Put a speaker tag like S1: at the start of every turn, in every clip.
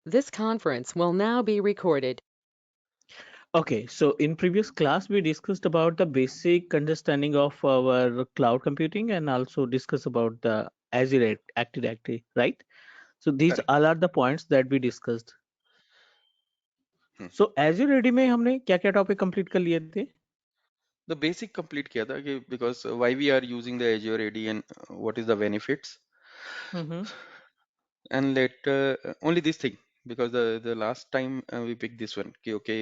S1: This conference will now be recorded.
S2: Okay, so in previous class we discussed about the basic understanding of our cloud computing and also discuss about the Azure Active Directory, right? So these
S3: correct.
S2: all are the points that we discussed. So Azure AD में हमने क्या क्या topic complete कर लिए थे?
S3: The basic complete किया था कि because why we are using the Azure AD and what is the benefits
S2: Mm-hmm.
S3: and later only this thing because the last time we picked this one okay,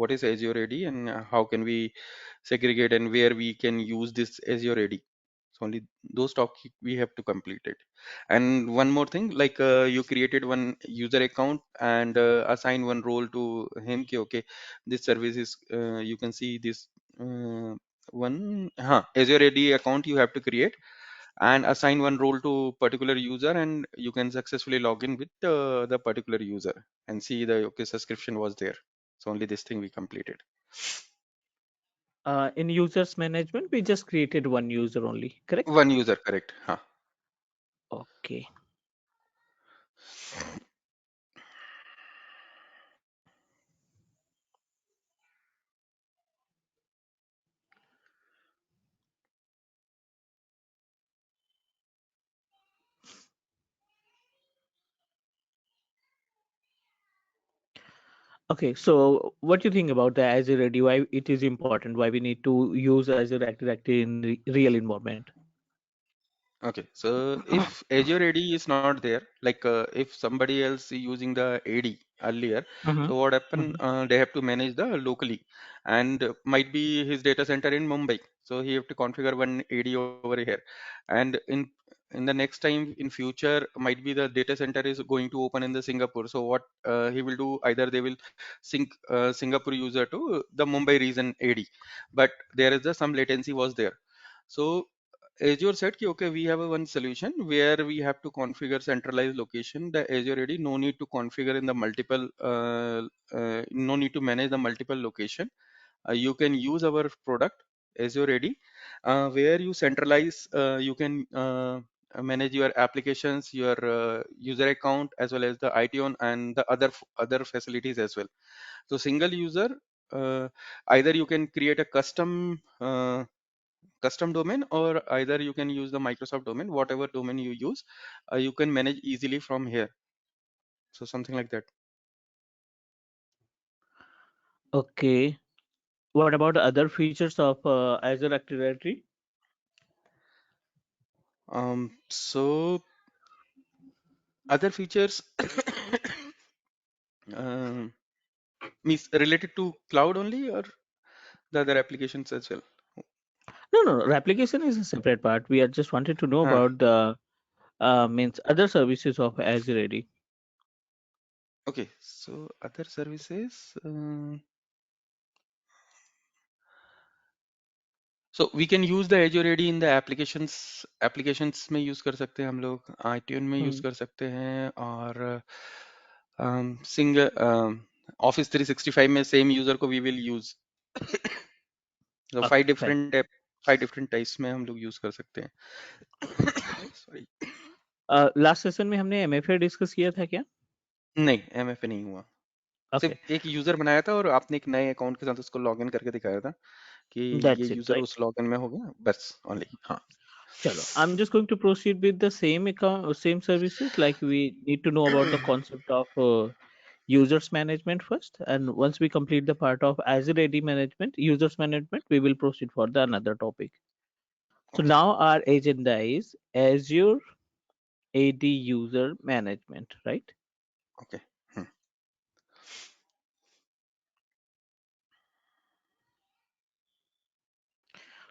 S3: what is Azure AD and how can we segregate and where we can use this Azure AD. So only those topic we have to complete it. And one more thing, like you created one user account and assign one role to him ki, okay, this service is you can see this one Azure AD account you have to create and assign one role to particular user and you can successfully log in with the particular user and see the okay subscription was there. So only this thing we completed.
S2: In users management, we just created one user only, correct?
S3: One user, correct? Huh.
S2: Okay. Okay, so what do you think about the Azure AD? Why it is important? Why we need to use Azure Active Directory in real environment?
S3: Okay, so if Azure AD is not there, like if somebody else is using the AD earlier,
S2: Mm-hmm.
S3: so what happen?
S2: Mm-hmm.
S3: They have to manage the locally, and might be his data center in Mumbai, so he have to configure one AD over here, and in the next time in future, might be the data center is going to open in the Singapore. So what he will do? Either they will sync Singapore user to the Mumbai region AD, but there is some latency was there. So Azure said, ki, okay, we have a one solution where we have to configure centralized location. The Azure AD, no need to configure in the multiple, no need to manage the multiple location. You can use our product Azure AD, where you centralize, you can manage your applications, your user account, as well as the ITON and the other facilities as well. So single user, uh, either you can create a custom domain or either you can use the Microsoft domain, whatever domain you use, you can manage easily from here. So something like that.
S2: Okay. What about other features of Azure Active Directory?
S3: So other features um, means related to cloud only or the other applications as well.
S2: No. Replication is a separate part. We are just wanted to know
S3: Huh.
S2: about the means other services of Azure AD.
S3: Okay, so other services. So we can use the Azure AD in the applications में use कर सकते हैं हम लोग, iTunes में use
S2: Hmm.
S3: कर सकते हैं और सिंगल Office 365 में same user को we will use. So
S2: Okay, fine.
S3: five different types में हम लोग use कर सकते हैं. Sorry.
S2: लास्ट सेशन में हमने MFA डिस्कस किया था क्या?
S3: नहीं, MFA नहीं हुआ.
S2: Okay,
S3: सिर्फ एक यूजर बनाया था और आपने एक नए अकाउंट के साथ उसको लॉगिन करके दिखाया था कि ये
S2: that's it,
S3: यूजर
S2: right?
S3: उस लॉगिन में हो गया बस ओनली. हाँ.
S2: Chalo. I'm just going to proceed with the same account, same services. Like we need to know about the concept of users management first, and once we complete the part of Azure AD management, users management, we will proceed for the another topic. So
S3: Okay.
S2: now our agenda is Azure AD user management, right?
S3: Okay. Hmm.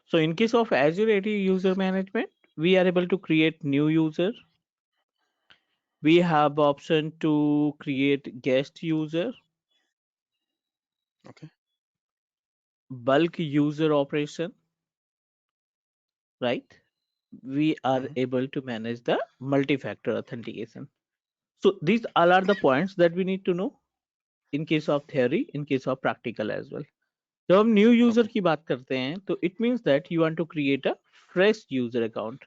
S2: So in case of Azure AD user management, we are able to create new user. We have option to create guest user,
S3: Okay.
S2: bulk user operation, right? We are
S3: Mhm.
S2: able to manage the multi-factor authentication. So these all are the points that we need to know in case of theory, in case of practical as well. जब हम new user
S3: Okay.
S2: की बात करते हैं तो it means that you want to create a fresh user account.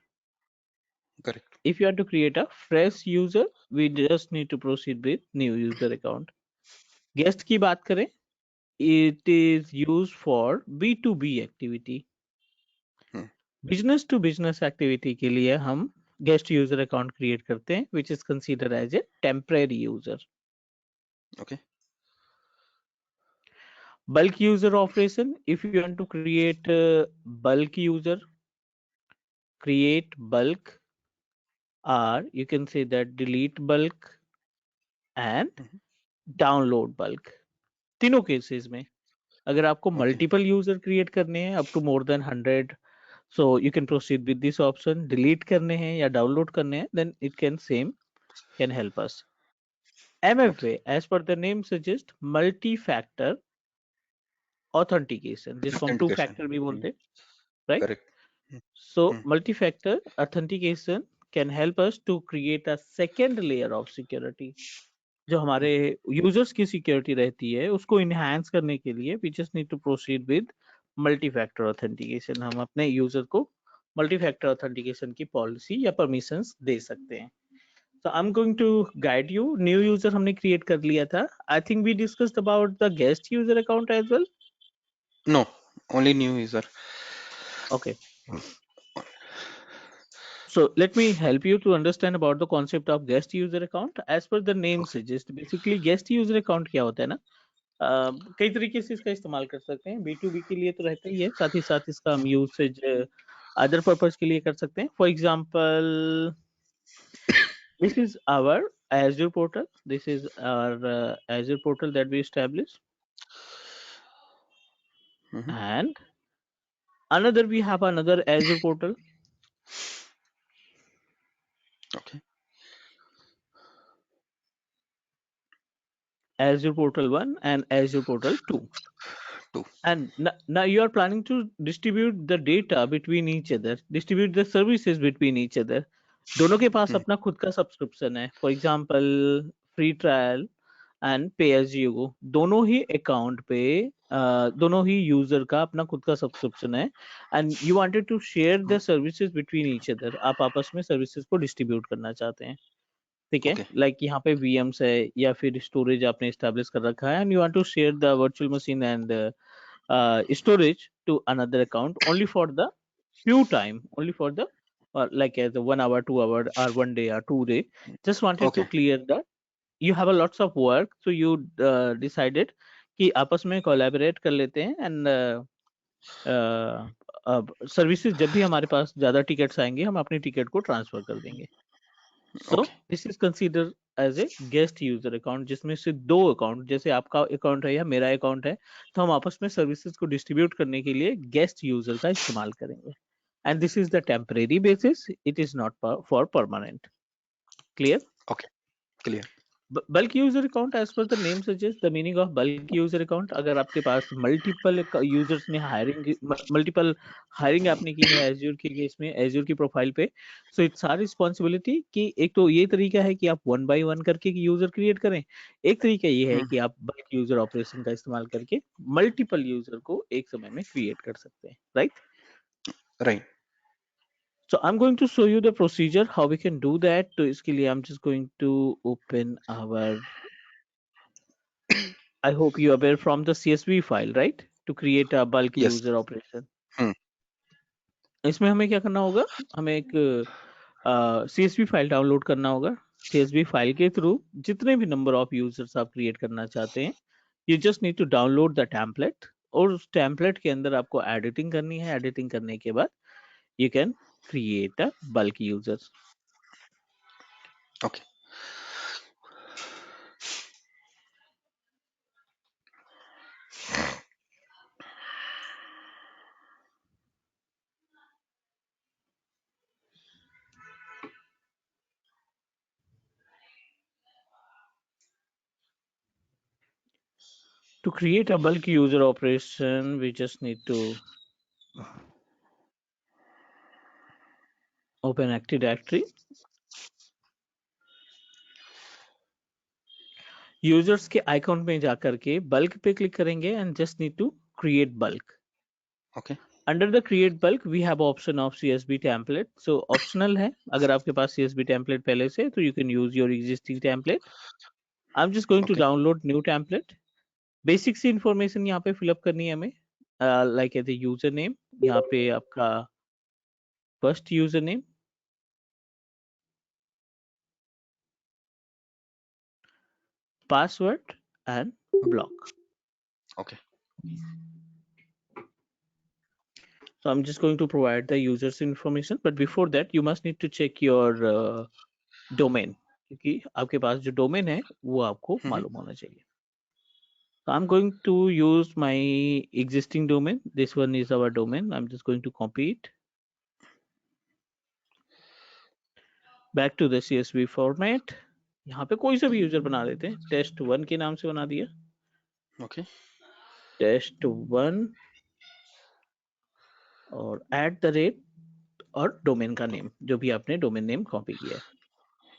S3: Correct.
S2: if you want to create a fresh user, we just need to proceed with new user account. Guest की बात करें, it is used for B2B activity.
S3: Hmm.
S2: Business to business activity के लिए हम guest user account create करते हैं, which is considered as a temporary user.
S3: Okay.
S2: Bulk user operation, if you want to create a bulk user, create bulk, or you can say that delete bulk and
S3: Mhm.
S2: Download bulk. तीनों cases में अगर आपको
S3: Okay.
S2: Multiple user create करने हैं up to more than 100, so you can proceed with this option. Delete करने हैं या download करने हैं, then it can help us.
S3: Okay.
S2: MFA, as per the name suggests, multi-factor authentication, जिसको हम to
S3: Authentication.
S2: Factor भी
S3: Hmm.
S2: बोलते हैं, right?
S3: Correct. Hmm.
S2: So
S3: Hmm.
S2: multi-factor authentication can help us to create a second layer of security. जो हमारे users की security रहती है उसको इनहेंस करने के लिए we just need to proceed with multi-factor authentication. हम अपने यूजर को multi-factor authentication की पॉलिसी या परमिशंस दे सकते हैं. So I'm going to guide you. New user हमने create कर लिया था. I think we discussed about the guest user account as well.
S3: No, only new user.
S2: Okay. So let me help you to understand about the concept of guest user account. As per the name
S3: Okay.
S2: suggests, basically guest user account क्या होता है ना, कई तरीके से इसका इस्तेमाल कर सकते हैं. B2B के लिए तो रहता ही है, साथ ही साथ इसका हम यूसेज अदर पर्पज के लिए कर सकते हैं. For example, this is our Azure portal. This is our Azure portal that we established,
S3: Mhm.
S2: and another we have another Azure portal,
S3: Okay.
S2: Azure portal 1 and Azure portal 2.
S3: 2.
S2: And now you are planning to distribute the data between each other, distribute the services between each other. दोनों के पास
S3: Hmm.
S2: अपना खुद का subscription है. For example, free trial and पे as you go, दोनों ही account पे दोनों ही यूजर का अपना खुद का सब्सक्रिप्शन है. And you wanted to share the services between each other. आप आपस में सर्विसेज को डिस्ट्रीब्यूट करना चाहते हैं. ठीक है,
S3: Okay.
S2: लाइक यहाँ पे VMs है या फिर स्टोरेज आपने एस्टेब्लिश कर रखा है, and you want to share the virtual machine and storage to another account only for the few time, only for the like as a 1 hour, 2 hour, or 1 day or 2 day. Just wanted to
S3: Okay.
S2: clear that you have a lots of work, so you decided कि आपस में collaborate कर लेते हैं and services जब भी हमारे पास ज्यादा टिकट्स आएंगे हम अपनी टिकट को ट्रांसफर कर देंगे. So
S3: Okay.
S2: This is consider as a guest user account, जिसमें से दो अकाउंट, जैसे आपका अकाउंट है या मेरा अकाउंट है, तो हम आपस में सर्विसेज को डिस्ट्रीब्यूट करने के लिए गेस्ट यूजर का इस्तेमाल करेंगे. And this is the temporary basis, it is not for permanent. Clear?
S3: Okay. Clear.
S2: Bulk user account, as per the name suggest, the meaning of bulk user account, अगर आपके पास multiple users ने multiple hiring आपने की है azure के case में, azure की प्रोफाइल पे, सो इट्स आवर रिस्पॉन्सिबिलिटी कि एक तो ये तरीका है कि आप 1 by 1 करके यूजर क्रिएट करें. एक तरीका ये है
S3: Hmm.
S2: कि आप बल्क यूजर ऑपरेशन का इस्तेमाल करके मल्टीपल यूजर को एक समय में क्रिएट कर सकते हैं, right?
S3: Right.
S2: So I'm going to show you the procedure how we can do that. तो इसके लिए I'm just going to open our, I hope you are aware from the CSV file, right? To create a bulk
S3: Yes.
S2: user operation.
S3: Hmm.
S2: इसमें हमें क्या करना होगा, हमें एक CSV फाइल डाउनलोड करना होगा. CSV फाइल के थ्रू जितने भी नंबर ऑफ यूजर्स आप क्रिएट करना चाहते हैं, you just need to download the template, और उस टेम्पलेट के अंदर आपको एडिटिंग करनी है. एडिटिंग करने के बाद you can create a bulk user.
S3: Okay.
S2: To create a bulk user operation, we just need to open Active Directory. Users के आइकॉन में जाकर के बल्क पे क्लिक करेंगे and just need to create bulk.
S3: Okay.
S2: Under the create bulk we have option of CSV template. So optional है, अगर आपके पास CSV टेम्पलेट पहले से तो you can use your existing template. I am just going to
S3: Okay.
S2: Download new template. Basic सी information यहाँ पे फिलअप करनी है हमें. लाइक कहते यूजर नेम, यहाँ पे आपका first user name, password and block.
S3: Okay.
S2: So I'm just going to provide the user's information, but before that you must need to check your domain, क्योंकि आपके पास जो domain है वो आपको मालूम होना चाहिए. So I'm going to use my existing domain. This one is our domain. I'm just going to copy it back to the CSV format. यहाँ पे कोई सा भी यूजर बना देते हैं. test1 के नाम से बना दिया.
S3: Okay.
S2: test1 और @ और डोमेन का नेम, जो भी आपने डोमेन नेम कॉपी किया है.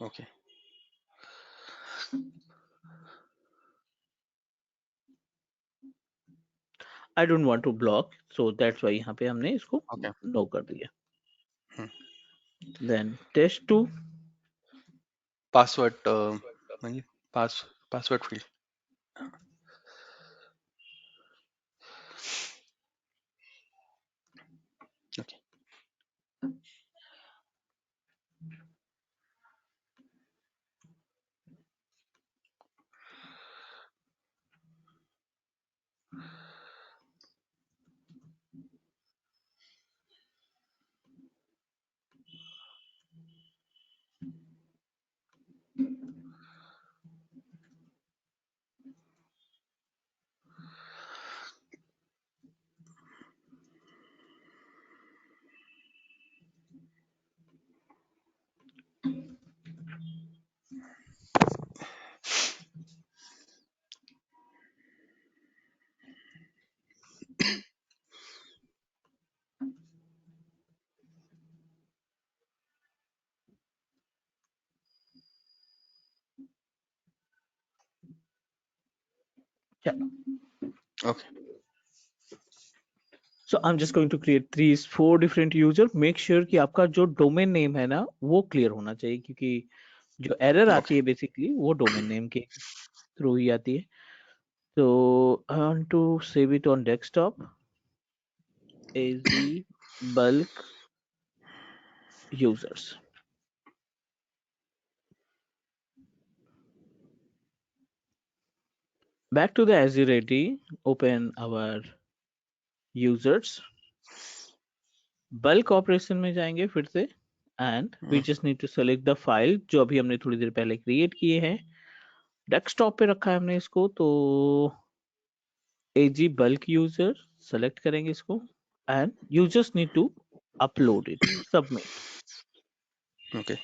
S3: Okay.
S2: I don't want to block, so that's why यहाँ पे हमने इसको
S3: Okay.
S2: नो कर दिया.
S3: Hmm.
S2: Then test2
S3: Password. म्हणजे password field. Okay. Okay.
S2: So I am just going to create 3-4 different user. Make sure कि आपका जो डोमेन नेम है ना वो क्लियर होना चाहिए, क्योंकि जो एरर आती
S3: Okay.
S2: है बेसिकली वो डोमेन नेम के थ्रू ही आती है. तो I want to save it on desktop AZ bulk users. Back to the Azure AD, open our users. Bulk operation में जाएंगे फिर से, and we just need to select the file जो अभी हमने थोड़ी देर पहले create किए हैं. डेस्कटॉप पे रखा है हमने इसको, तो AG bulk user select करेंगे इसको, and you just need to upload it, submit.
S3: Okay.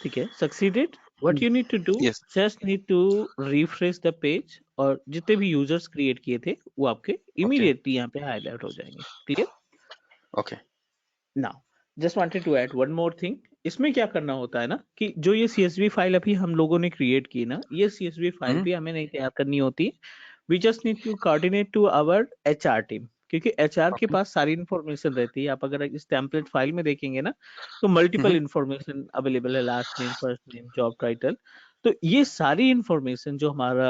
S2: ठीक है, succeeded. What you need to do,
S3: Yes.
S2: just need to refresh the page, और जितने भी यूजर्स क्रिएट किए थे वो आपके इमीडिएटली यहाँ पे हाईलाइट हो जाएंगे. क्लियर?
S3: Okay.
S2: Now just wanted to add one more thing. इसमें क्या करना होता है ना कि जो ये CSV फाइल अभी हम लोगों ने क्रिएट की ना, ये CSV फाइल भी हमें नहीं तैयार करनी होती. We just need to coordinate to our HR team, क्योंकि HR के
S3: Okay.
S2: पास सारी इंफॉर्मेशन रहती है. आप अगर इस टेम्पलेट फाइल में देखेंगे ना तो मल्टीपल इंफॉर्मेशन अवेलेबल है, last name, first name, job title. तो ये सारी इंफॉर्मेशन जो हमारा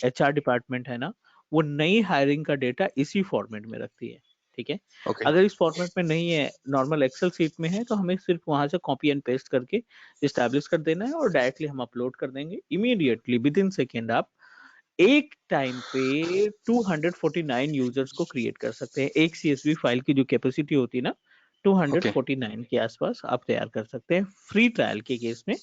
S2: HR डिपार्टमेंट है ना, वो नई हायरिंग का डेटा इसी फॉर्मेट में रखती है. ठीक है,
S3: Okay.
S2: अगर इस फॉर्मेट में नहीं है, नॉर्मल एक्सेल सीट में है, तो हमें सिर्फ वहां से कॉपी एंड पेस्ट करके इस्टेब्लिश कर देना है और डायरेक्टली हम अपलोड कर देंगे. इमीडिएटली विद इन सेकेंड आप एक टाइम पे 249 यूजर्स को क्रिएट कर सकते हैं. एक CSV फाइल की जो कैपेसिटी होती है ना,
S3: Okay.
S2: 249 के आसपास आप तैयार कर सकते हैं फ्री ट्रायल के केस में.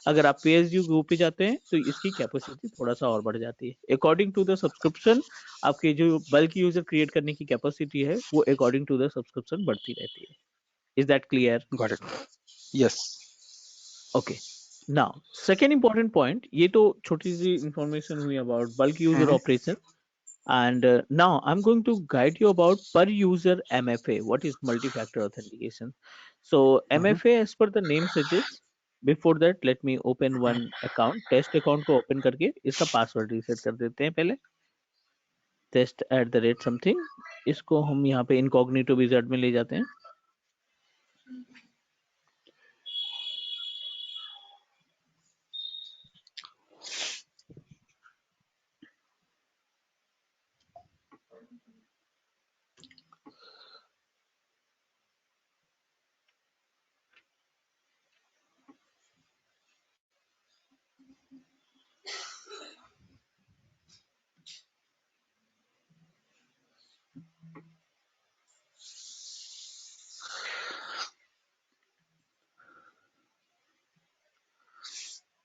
S2: अगर आप PSU ग्रुप पे जाते हैं तो इसकी कैपेसिटी थोड़ा सा और बढ़ जाती है. अकॉर्डिंग टू द सब्सक्रिप्शन आपके जो बल्क यूजर क्रिएट करने की कैपेसिटी है वो अकॉर्डिंग टू द सब्सक्रिप्शन बढ़ती रहती है. Is that clear?
S3: Got it. Yes.
S2: Okay. Now, second important point, ये तो छोटी सी information हुई about bulk user
S3: Mm-hmm.
S2: operation. And now I'm going to guide you about per user MFA. What is multi-factor authentication? So
S3: Mm-hmm.
S2: MFA, as per the name suggests, before that let me open one account. Test account को open करके इसका password reset कर देते हैं पहले. Test @ something. इसको हम यहाँ पे incognito wizard में ले जाते हैं.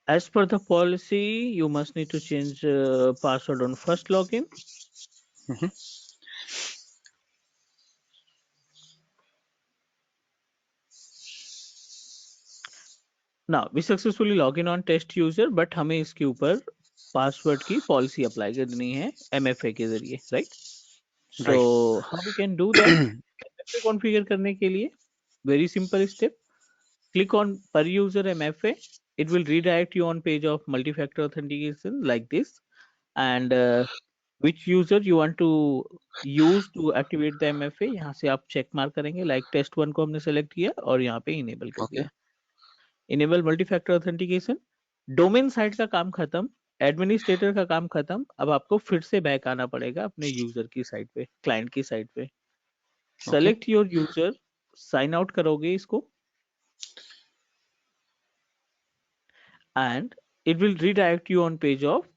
S2: As per the policy, you must need to change password on first login.
S3: Mm-hmm.
S2: Now we successfully log in on test user, but हमें इसके ऊपर पासवर्ड की पॉलिसी अप्लाई करनी है MFA के जरिए, right? So
S3: Right.
S2: How we can do that? MFA configure करने के लिए very simple step, click on per user MFA. It will redirect you on page of multi-factor authentication like this, and which user you want to use to activate the MFA, यहाँ से आप check mark करेंगे, like test 1 को हमने select किया और यहाँ पे enable कर
S3: Okay.
S2: दिया. Enable multi-factor authentication. Domain site का काम खत्म, एडमिनिस्ट्रेटर का काम खत्म. अब आपको फिर से बैक आना पड़ेगा अपने यूजर की साइट पे, क्लाइंट की साइट पे.
S3: Okay.
S2: Select your user, sign out करोगे इसको and it will redirect you on page of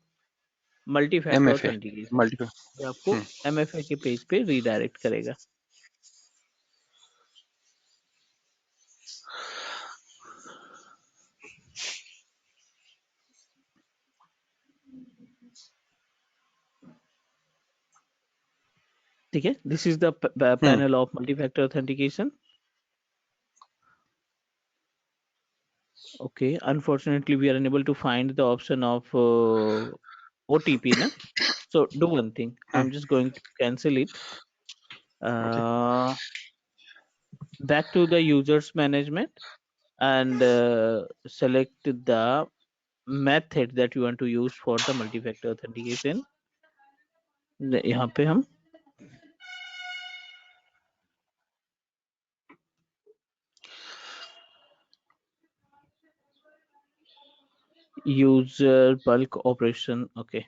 S2: multi factor
S3: MFA.
S2: Authentication.
S3: Multiple.
S2: ये आपको
S3: Hmm.
S2: MFA के पेज पे रीडायरेक्ट करेगा. ठीक है, this is the
S3: Hmm.
S2: Panel of multi factor authentication. Okay, unfortunately we are unable to find the option of OTP na. So do one thing,
S3: Hmm.
S2: I'm just going to cancel it.
S3: Okay.
S2: uh, Back to the users management and select the method that you want to use for the multi-factor authentication. यहाँ पे हम user bulk operation. Okay,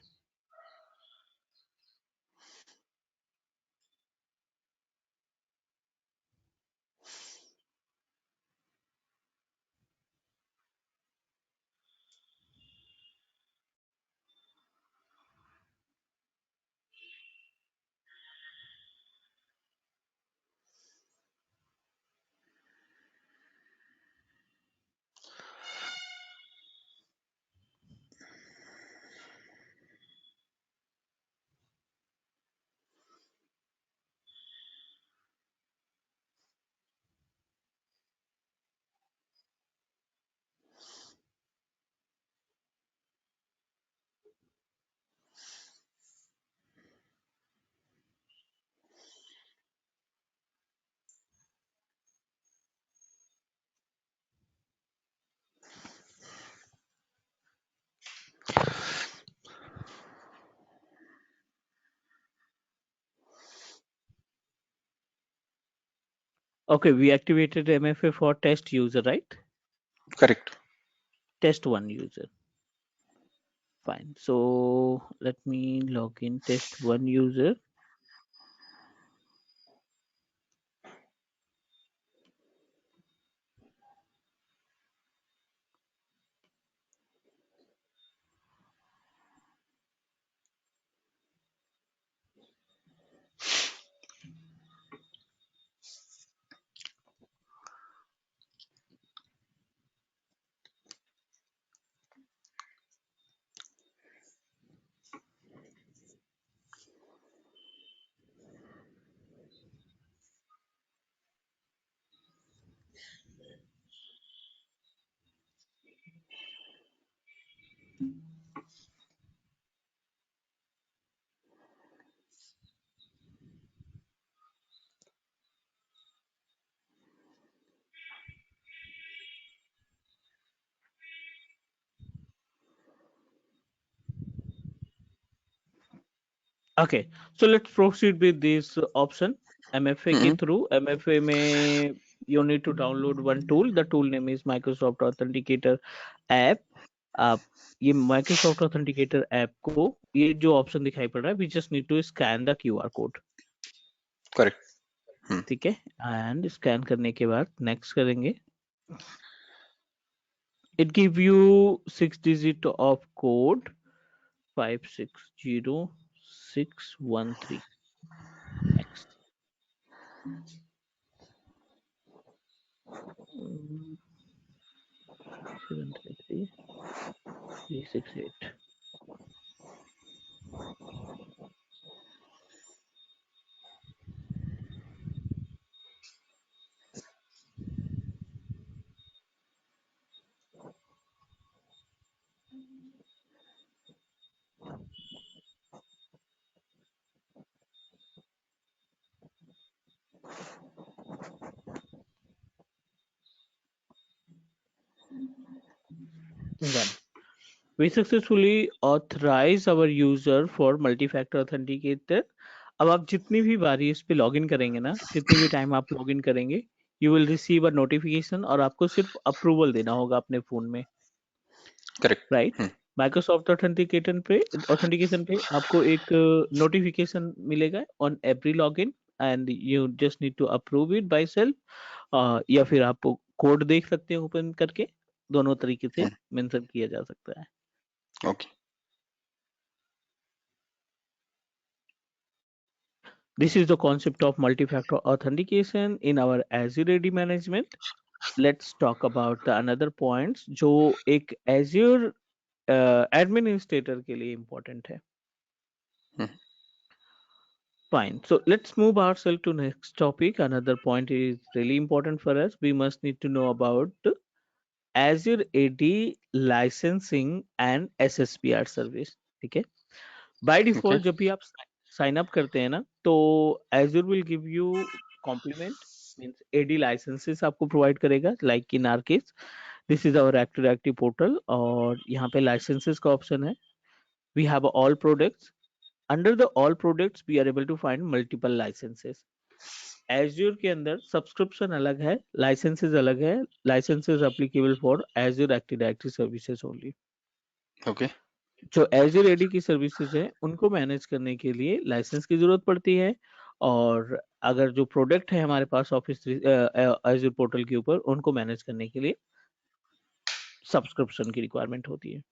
S2: okay, we activated MFA for test user, right?
S3: Correct.
S2: Test one user. Fine, so let me log in test one user. Okay, so let's proceed with this option. MFA के
S3: Mhm.
S2: through MFA में you need to download one tool. The tool name is Microsoft Authenticator app. आप ये Microsoft Authenticator app को ये जो option दिखाई पड़ रहा है, we just need to scan the QR code.
S3: Correct. Hmm.
S2: ठीक है, एंड स्कैन करने के बाद नेक्स्ट करेंगे. It give you 6 digit of code 560613. Next. 733 368. Done. We successfully authorize our user for multi-factor authenticator. अब आप जितनी भी बारी इस पे लॉगिन करेंगे ना, जितनी भी टाइम आप लॉगिन करेंगे, you will receive a notification और आपको सिर्फ अप्रूवल देना होगा अपने फोन में,
S3: Correct.
S2: Right.
S3: Hmm.
S2: Microsoft authentication पे आपको एक नोटिफिकेशन मिलेगा on every login and you just need to approve it by self, या फिर आप कोड देख सकते हैं ओपन करके. दोनों तरीके से
S3: Hmm.
S2: मेंशन किया जा सकता है.
S3: Okay.
S2: This is the concept of multi-factor authentication in our Azure AD management. Let's talk about the another points जो एक Azure administrator के लिए important है.
S3: Hmm.
S2: Fine. So let's move ourselves to next topic. Another point is really important for us. We must need to know about Azure AD licensing and SSPR service. ठीक है. By
S3: Okay.
S2: default जब भी आप sign up करते हैं ना, तो Azure will give you complement means AD licenses आपको प्रोवाइड करेगा. Like in our case this is our active active portal और यहाँ पे लाइसेंसेस का ऑप्शन है. We have all products. Under the all products we are able to find multiple licenses. Azure के अंदर subscription अलग है, लाइसेंसेस अलग है. Licenses applicable for Azure active directory services only.
S3: Okay.
S2: जो Azure AD की सर्विसेज है उनको मैनेज करने के लिए लाइसेंस की जरूरत पड़ती है. और अगर जो प्रोडक्ट है हमारे पास ऑफिस Azure पोर्टल के ऊपर उनको मैनेज करने के लिए सब्सक्रिप्शन की रिक्वायरमेंट होती है.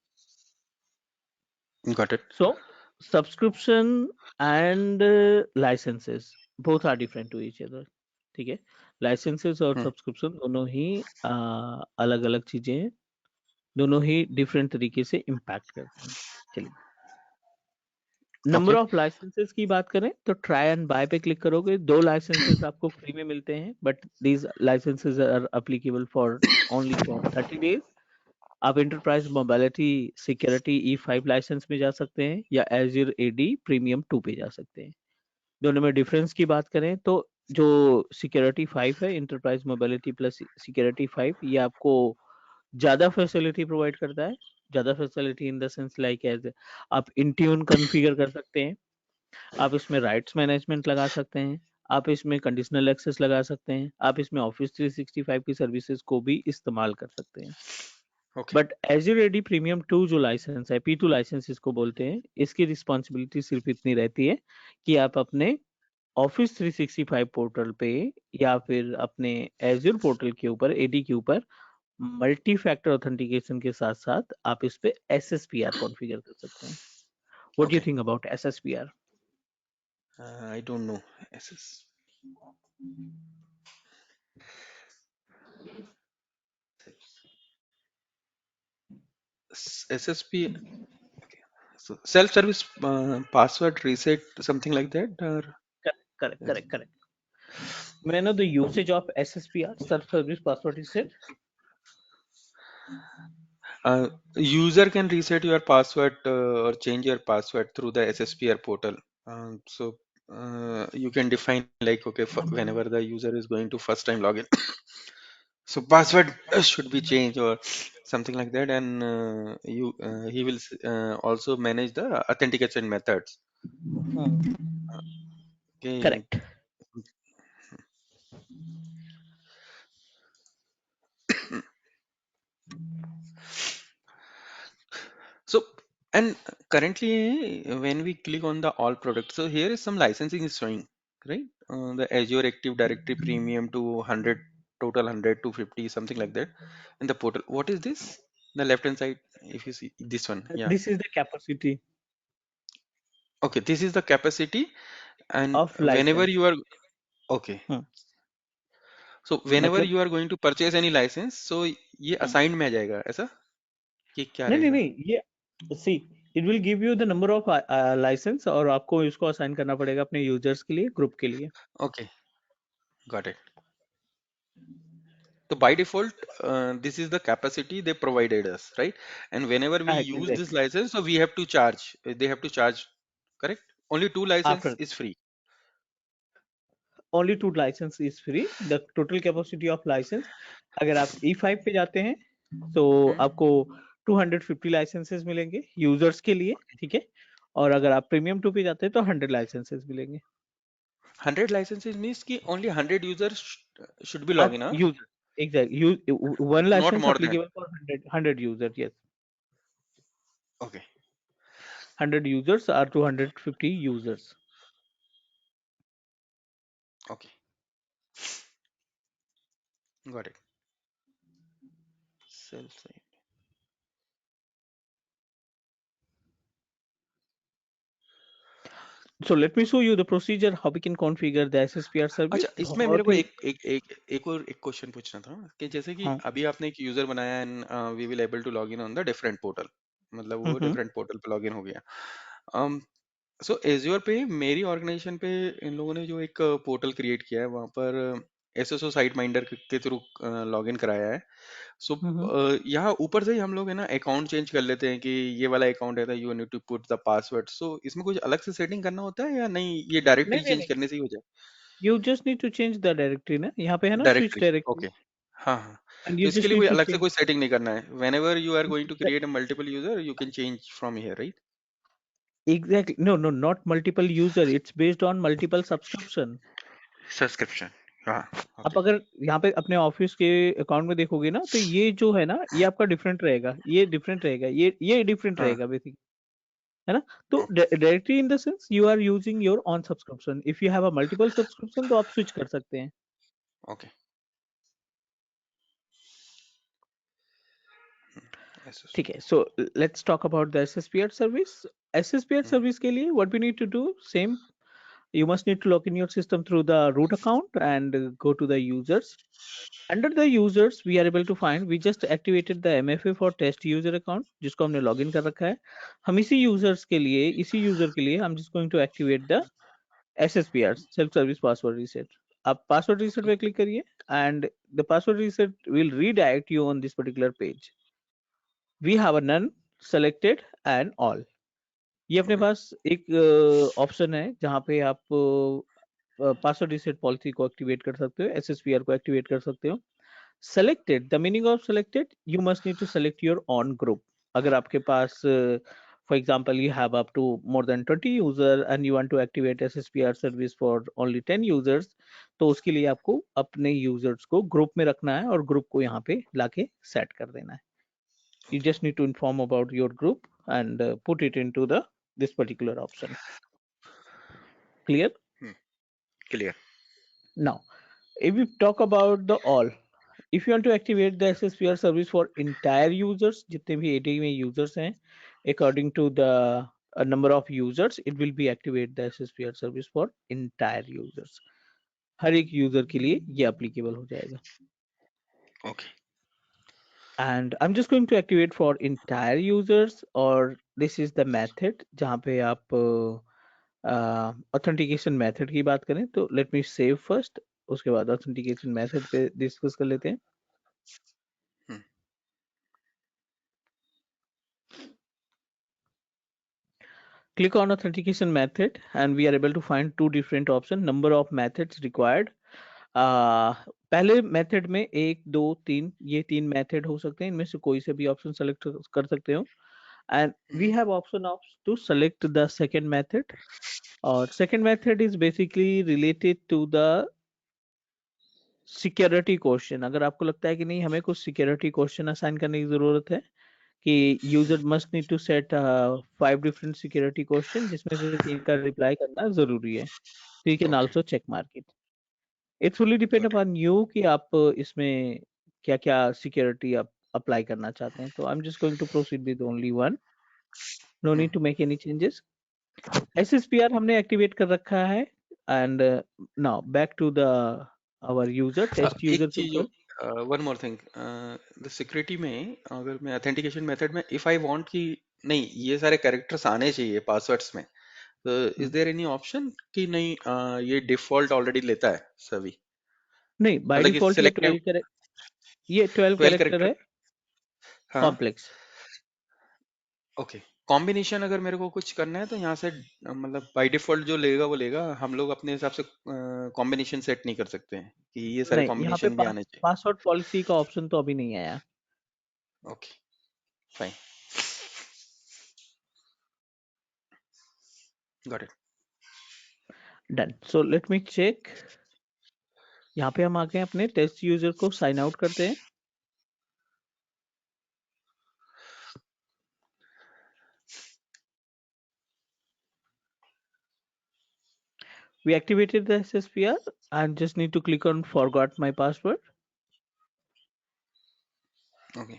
S3: Got it.
S2: So subscription and licenses both are different to each other. ठीक है, लाइसेंसेस और
S3: Hmm.
S2: सब्सक्रिप्शन दोनों ही अलग अलग चीजें हैं. दोनों ही डिफरेंट तरीके से इम्पैक्ट करते हैं. चलिए, नंबर
S3: Okay.
S2: ऑफ लाइसेंसेस की बात करें तो ट्राई एंड बाय पे क्लिक करोगे, 2 लाइसेंसेस आपको फ्री में मिलते हैं. But these licenses are applicable for only for 30 days. आप enterprise mobility security E5 license में जा सकते हैं या Azure AD प्रीमियम 2 पे जा सकते हैं. दोनों में डिफरेंस की बात करें तो जो सिक्योरिटी 5 है, एंटरप्राइज मोबिलिटी प्लस सिक्योरिटी 5, ये आपको ज्यादा फैसिलिटी प्रोवाइड करता है. ज्यादा facility in the sense like as आप इंट्यून कॉन्फ़िगर कर सकते हैं, आप इसमें राइट्स मैनेजमेंट लगा सकते हैं, आप इसमें कंडीशनल एक्सेस लगा सकते हैं, आप इसमें ऑफिस 365 की सर्विसेज को भी इस्तेमाल कर सकते हैं.
S3: Okay.
S2: But Azure AD premium 2 जो लाइसेंस है, P2 लाइसेंस इसको बोलते हैं, इसकी रिस्पॉन्सिबिलिटी सिर्फ इतनी रहती है कि आप अपने ऑफिस 365 पोर्टल पे या फिर अपने Azure पोर्टल के ऊपर AD के ऊपर मल्टी फैक्टर ऑथेंटिकेशन के साथ साथ आप इस पे SSPR कॉन्फ़िगर कर सकते हैं. What do you
S3: Okay.
S2: Think about SSPR?
S3: I don't know. SS. SSP. So self-service password reset, something like that, or
S2: Correct. May I know the usage of SSPR, self-service password reset?
S3: user can reset your password or change your password through the SSPR portal. So you can define like, okay, whenever the user is going to first time login, so password should be changed or something like that, and he will also manage the authentication methods. Okay.
S2: Correct.
S3: So, and currently when we click on the all products, so here is some licensing is showing, right? The Azure Active Directory Premium to 100, total 100 to 50, something like that in the portal. What is this? The left hand side, if you see this one, yeah.
S2: This is the capacity
S3: Okay, this is the capacity, and
S2: of
S3: whenever
S2: license.
S3: you are okay,
S2: Hmm.
S3: so whenever
S2: मतलब
S3: you are going to purchase any license, so ये
S2: hmm.
S3: assigned में आ जाएगा ऐसा कि क्या
S2: नहीं नहीं
S3: रहेगा?
S2: नहीं, ये see it will give you the number of license, और आपको इसको असाइन करना पड़ेगा अपने यूजर्स के लिए, ग्रुप के लिए.
S3: Okay, got it. So by default, this is the capacity they provided us, right? And whenever we use this
S2: Exactly.
S3: license, so we have to charge. They have to charge, correct? Only two license
S2: After
S3: is free.
S2: only 2 license is free. The total capacity of license, अगर आप E5 पे जाते हैं तो
S3: Hmm?
S2: आपको 250 licences मिलेंगे users के लिए, ठीक है. और अगर आप प्रीमियम 2 पे जाते हैं तो 100 लाइसेंसेस मिलेंगे.
S3: 100 licenses means कि only 100 users should be
S2: off
S3: logging, huh?
S2: User, exact, one
S3: Not
S2: license
S3: more than.
S2: Applicable for 100 user. Yes,
S3: Okay,
S2: 100 users are 250 users.
S3: okay, got it. Self-side.
S2: So let me show you the procedure how we can configure the SSPR
S3: अच्छा,
S2: service.
S3: इसमें मेरे
S2: बहुत
S3: को
S2: ही
S3: एक question पूछना था कि जैसे कि
S2: हाँ.
S3: अभी आपने एक यूजर बनाया and we will able to log in on the different portal, मतलब वो
S2: हम्म.
S3: डिफरेंट पोर्टल पे लॉग इन हो गया. सो एज्योर पे मेरी ऑर्गेनाइजेशन पे इन लोगों ने जो एक पोर्टल क्रिएट किया है वहाँ पर एसएसओ साइट माइंडर के थ्रू लॉगिन कराया है. सो
S2: हम्म.
S3: यहाँ ऊपर से ही हम लोग है ना अकाउंट चेंज कर लेते हैं कि ये वाला अकाउंट है, you need to put the password. So इसमें कुछ अलग से सेटिंग करना होता है या नहीं, ये
S2: नहीं
S3: डायरेक्टली
S2: नहीं
S3: चेंज
S2: नहीं,
S3: करने से ही हो
S2: you just need to change the directory ना, यहाँ पे है ना स्विच
S3: डायरेक्टली?
S2: डायरेक्टरी,
S3: ओके, हाँ हाँ.
S2: एंड
S3: तो
S2: यू
S3: इसके
S2: जस्ट
S3: लिए कोई
S2: नीड टू
S3: अलग से
S2: चेंज.
S3: कोई सेटिंग नहीं करना है. Whenever you are going to create a multiple user you can change from here, right?
S2: Exactly, no no, not multiple user, it's based on multiple subscription.
S3: Subscription, हाँ.
S2: आप
S3: okay.
S2: अगर यहाँ पे अपने ऑफिस के अकाउंट में देखोगे ना, तो ये जो है ना, ये आपका डिफरेंट रहेगा, ये डिफरेंट रहेगा, ये डिफरेंट
S3: हाँ.
S2: रहेगा बेसिकली, है ना. तो directly in the sense you are using your own subscription. If you have a multiple subscription तो आप स्विच कर सकते हैं.
S3: ओके. एसएसओ.
S2: ठीक है. So let's talk about the SSPR service. SSPR service के लिए what we need to do, same, you must need to log in your system through the root account and go to the users. Under the users we are able to find, we just activated the MFA for test user account जिसको हमने login कर रखा है. हम इसी users के लिए, इसी user के लिए I'm just going to activate the SSPR, self service password reset. आप password reset पे click करिए and the password reset will redirect you on this particular page. We have a none, selected and all. ये अपने
S3: okay.
S2: पास एक option है जहाँ पे आप पासवर्ड रीसेट पॉलिसी को एक्टिवेट कर सकते हो, एसएसपीआर को एक्टिवेट कर सकते हो. Selected, the meaning of selected, you must need to select your own group. अगर आपके पास for example you have up to more than 20 user and you want to activate SSPR service for only 10 users, तो उसके लिए आपको अपने users को group में रखना है और ग्रुप को यहाँ पे लाके सेट कर देना है. You
S3: okay.
S2: just need to inform about your group and put it into the this particular option. Clear?
S3: Clear.
S2: Now if we talk about the all, if you want to activate the SSPR service for entire users, जितने भी AD में users हैं, according to the number of users, it will be activate the SSPR service for entire users. हर एक user के लिए ये applicable हो जाएगा.
S3: Okay.
S2: And I'm just going to activate for entire users, or this is the method जहाँ पे आप authentication method की बात करें तो लेट मी सेव फर्स्ट, उसके बाद ऑथेंटिकेशन मेथड पे डिस्कस कर लेते हैं. Click on authentication method and we are able to find two different options, number of methods required. पहले मेथड में 1 2 3, ये 3 मेथड हो सकते हैं, इनमें से कोई से भी ऑप्शन सेलेक्ट कर सकते हो. and we have option of to select the second method. Or second method is basically related to the security question. अगर आपको लगता है कि नहीं हमें कुछ सिक्योरिटी क्वेश्चन असाइन करने की जरूरत है कि user must need to set 5 different security question जिसमें से 3 का रिप्लाई करना जरूरी है, तो you can
S3: Okay,
S2: also check mark it. It's fully depend
S3: got it.
S2: Upon you कि आप इसमें क्या क्या सिक्योरिटी आप अप्लाई करना चाहते हैं. तो I am just going to proceed with only one, no need to make any changes. SSPR हमने एक्टिवेट कर रखा है. And now back to the our user test
S3: एक
S2: यूजर के
S3: चीज,
S2: ऊपर.
S3: One more thing, the security में अगर मैं ऑथेंटिकेशन मेथड में इफ आई वांट कि नहीं ये सारे कैरेक्टर्स आने चाहिए पासवर्ड्स में, तो इज देयर एनी ऑप्शन कि नहीं ये डिफॉल्ट ऑलरेडी लेता है सभी,
S2: नहीं, बाय
S3: मतलब कि
S2: डिफॉल्ट ये
S3: सिलेक्टिव
S2: 12
S3: 12
S2: कैरेक्टर
S3: कैरेक्टर?
S2: है
S3: हाँ,
S2: कॉम्प्लेक्स.
S3: ओके. कॉम्बिनेशन अगर मेरे को कुछ करना है तो यहाँ से मतलब बाय डिफॉल्ट जो लेगा वो लेगा, हम लोग अपने हिसाब से कॉम्बिनेशन सेट नहीं कर सकते हैं कि ये सारे
S2: नहीं, यहाँ पे
S3: कॉम्बिनेशन भी आने चाहिए.
S2: पासवर्ड पॉलिसी का ऑप्शन तो अभी नहीं आया.
S3: Okay, fine, got it.
S2: Done. So let me check. यहाँ पे हम आ गए अपने टेस्ट यूजर को साइन आउट करते हैं. We activated the SSPR and just need to click on forgot my password.
S3: Okay,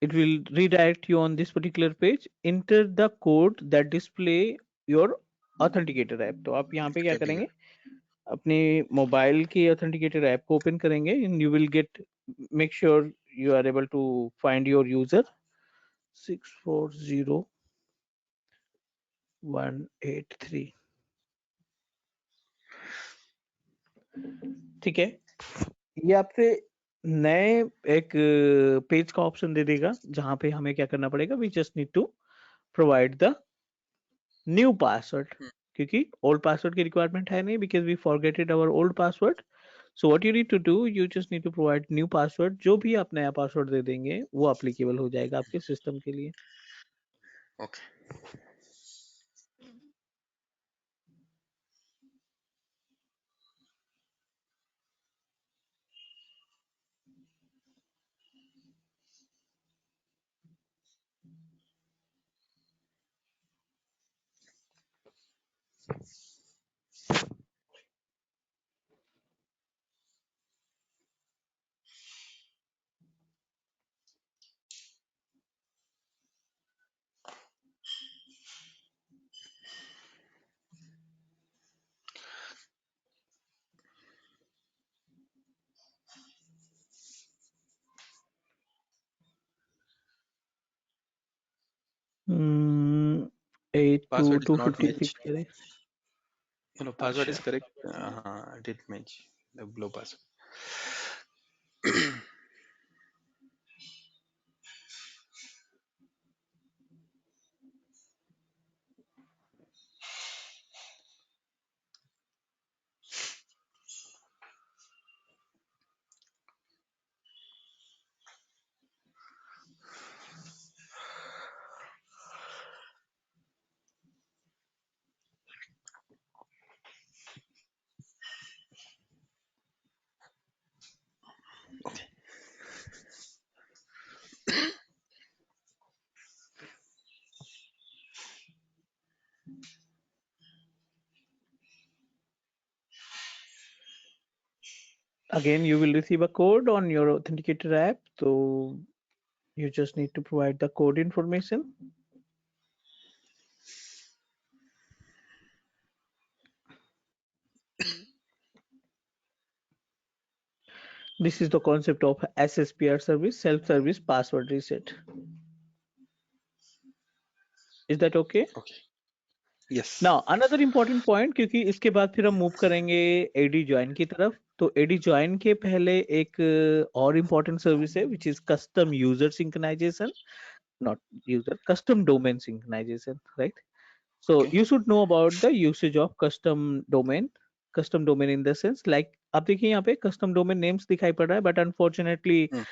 S2: It will redirect you on this particular page. Enter the code that display your authenticator app. तो आप यहाँ पे क्या
S3: everyone.
S2: करेंगे, अपने mobile की authenticator app को open करेंगे and you will get, make sure you are able to find your user 640183. ठीक है, ये आपसे नए एक पेज का ऑप्शन दे देगा जहां पे हमें क्या करना पड़ेगा. We just need to provide the new password, क्योंकि ओल्ड पासवर्ड की रिक्वायरमेंट है नहीं, because we forgetted our old password. So what you need to do, you just need to provide new password. जो भी आप नया पासवर्ड दे देंगे वो एप्लीकेबल हो जाएगा आपके सिस्टम के लिए.
S3: Okay, password is not match.
S2: 8256 करें.
S3: नो, पासवर्ड
S2: अच्छा,
S3: इज करेक्ट. हाँ, did match the glow password. Okay,
S2: again you will receive a code on your authenticator app, so you just need to provide the code information. This is the concept of SSPR service, self-service password reset. Is that okay?
S3: Okay, yes.
S2: Now another important point, क्योंकि इसके बाद फिर हम move करेंगे AD join की तरफ. तो AD join के पहले एक और important सर्विस है which is custom user synchronization, not user, custom domain synchronization, right? So
S3: Okay.
S2: you should know about the usage of custom domain. Custom domain in the sense like आप देखिए यहाँ पे custom domain names दिखाई पड़ रहा है, but unfortunately
S3: Hmm.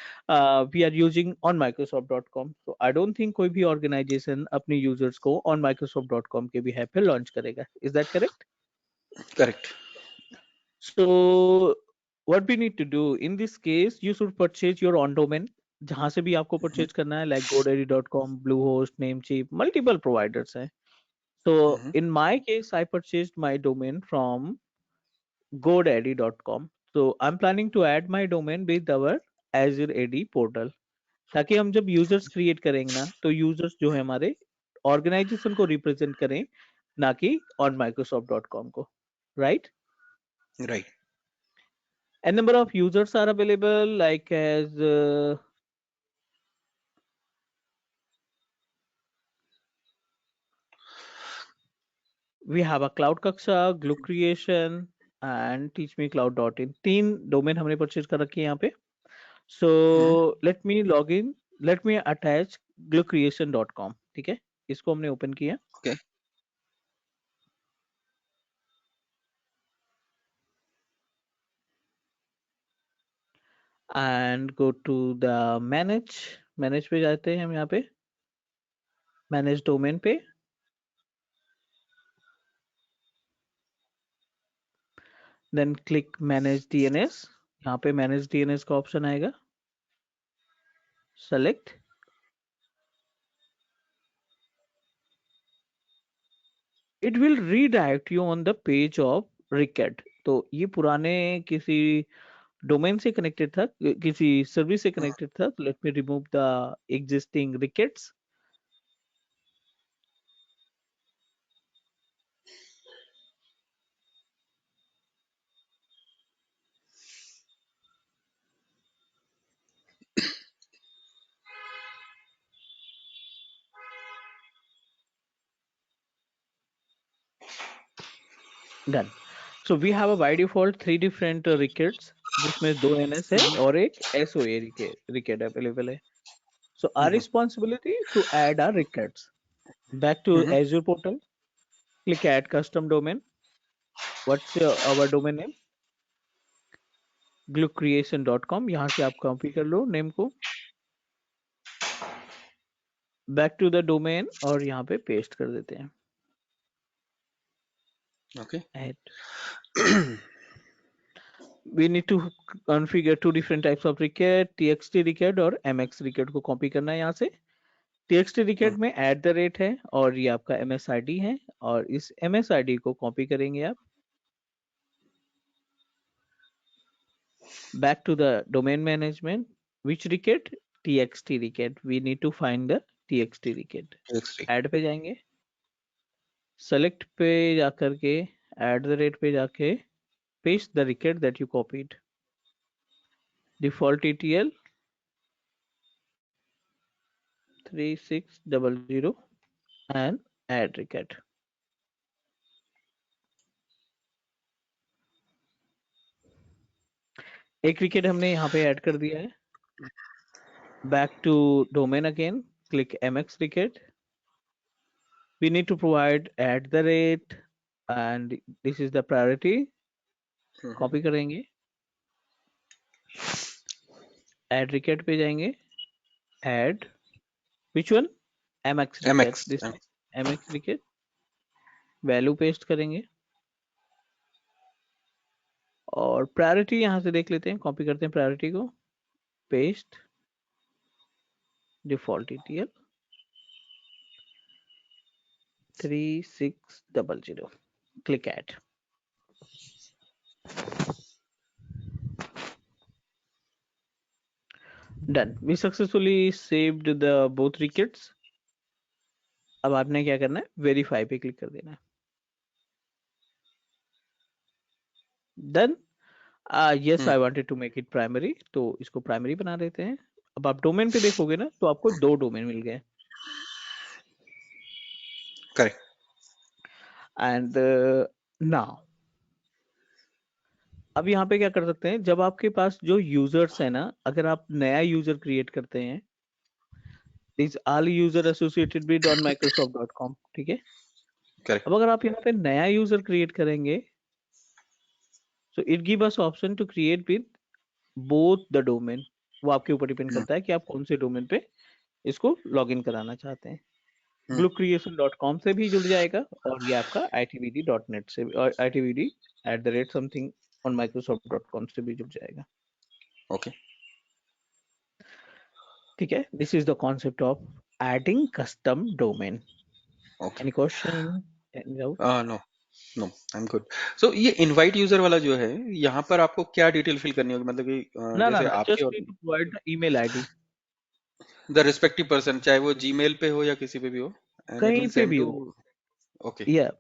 S2: we are using on Microsoft.com. So I don't think कोई भी organization अपने users को on Microsoft.com के behalf पे launch करेगा. Is that correct?
S3: Correct.
S2: So what we need to do in this case, you should purchase your own domain. जहाँ से भी आपको
S3: Mhm.
S2: purchase करना है, like GoDaddy.com, Bluehost, Namecheap, multiple providers हैं. So
S3: Mhm.
S2: in my case, I purchased my domain from GoDaddy.com. So I'm planning to add my domain with our Azure AD portal. ताकि हम जब users create करेंगे ना, तो users जो है हमारे organization को represent करें, ना कि on Microsoft.com को, right?
S3: Right.
S2: And number of users are available like as we have a Cloud Kaksha, Glue Creation and teachmecloud.in. 3 domain हमने purchase कर रखी है यहाँ पे. So let me log in. Let me attach gluecreation.com. ठीक है, इसको हमने open किया
S3: Okay.
S2: and go to the manage पे जाते हैं हम यहाँ पे manage domain पे. Then click manage DNS. यहाँ पे manage DNS का option आएगा. Select. It will redirect you on the page of Ricket. तो ये पुराने किसी डोमेन से कनेक्टेड था, किसी सर्विस से कनेक्टेड था. तो let me remove the existing records. Done. So we have a by default 3 different records जिसमें 2 एनएस है और एक एसओए रिकेट अवेलेबल है. So our
S3: Mhm.
S2: Responsibility to add our records. Back to
S3: Mhm.
S2: Azure portal, click add custom domain. What's our domain name? gluecreation.com. यहाँ से आप copy कर लो नेम को, बैक टू द डोमेन और यहाँ पे पेस्ट कर देते हैं.
S3: Okay.
S2: Add. We need to configure 2 different types of record, txt record और mx record को कॉपी करना है यहाँ से. txt record में @ है और ये आपका msid है और इस msid को कॉपी करेंगे आप. Back to the domain management. Which record? txt record. We need to find the txt record.
S3: X3.
S2: Add पे जाएंगे, select पे जाकर के @ पे जाके paste the record that you copied. Default ETL 3600 and add record. एक रिकेट हमने यहाँ पे ऐड कर दिया है. Back to domain again, click mx record. We need to provide @ and this is the priority. Copy करेंगे, add record पे जाएंगे, add which one? mx record.
S3: MX.
S2: This mx record value paste करेंगे और priority यहाँ से देख लेते हैं, कॉपी करते हैं प्रायोरिटी को, paste default ETL 3600. Click add. Done. We successfully saved the both records. अब आपने क्या करना है, वेरीफाई पे क्लिक कर देना है. Done. Yes, I wanted to make it primary, तो इसको प्राइमरी बना देते हैं. अब आप डोमेन पे देखोगे ना तो आपको 2 डोमेन मिल गए.
S3: Correct.
S2: एंड नाउ अब यहाँ पे क्या कर सकते हैं, जब आपके पास जो यूजर्स है ना, अगर आप नया यूजर क्रिएट करते हैं, this all user associated with on microsoft.com. ठीक है,
S3: करेक्ट।
S2: अब अगर आप यहाँ पे नया यूजर क्रिएट करेंगे, so it give us option to create with both the domain. वो आपके ऊपर डिपेंड करता है कि आप कौन से डोमेन पे इसको लॉग इन कराना चाहते हैं। gluecreation.com से भी जुड़ जाएगा, और ये आपका itvd.net से और itvd@something on microsoft.com से भी जुड़ जाएगा।
S3: ओके
S2: ठीक है, this is the concept of adding custom domain.
S3: Okay.
S2: Any question, any doubt?
S3: No no, I am good. So ये इनवाइट यूजर वाला जो है, यहाँ पर आपको क्या डिटेल फिल करनी होगी, मतलब कि
S2: ना ना
S3: जैसे
S2: ना,
S3: आपके
S2: जस्ट
S3: और
S2: need to provide the email ID.
S3: The respective person, चाहे वो जीमेल पे हो या किसी पे भी हो, एंड इट
S2: कहीं
S3: विल
S2: पे
S3: सेंड
S2: भी
S3: टू।
S2: हो,
S3: okay
S2: yeah,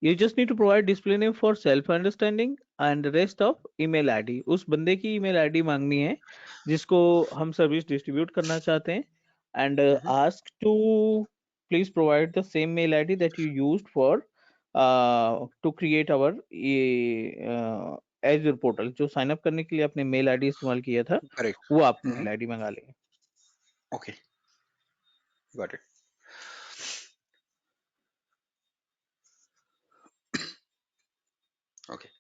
S2: you just need to provide display name for self understanding and the rest of email id। उस बंदे की email id मांगनी है जिसको हम सर्विस डिस्ट्रीब्यूट करना चाहते हैं, and ask to please provide the same mail id that you used for to create our Azure portal। जो साइन अप करने के लिए आपने मेल आईडी इस्तेमाल किया था,
S3: करेक्ट।
S2: वो आप मेल आईडी मंगा लेंगे।
S3: Okay got it. Okay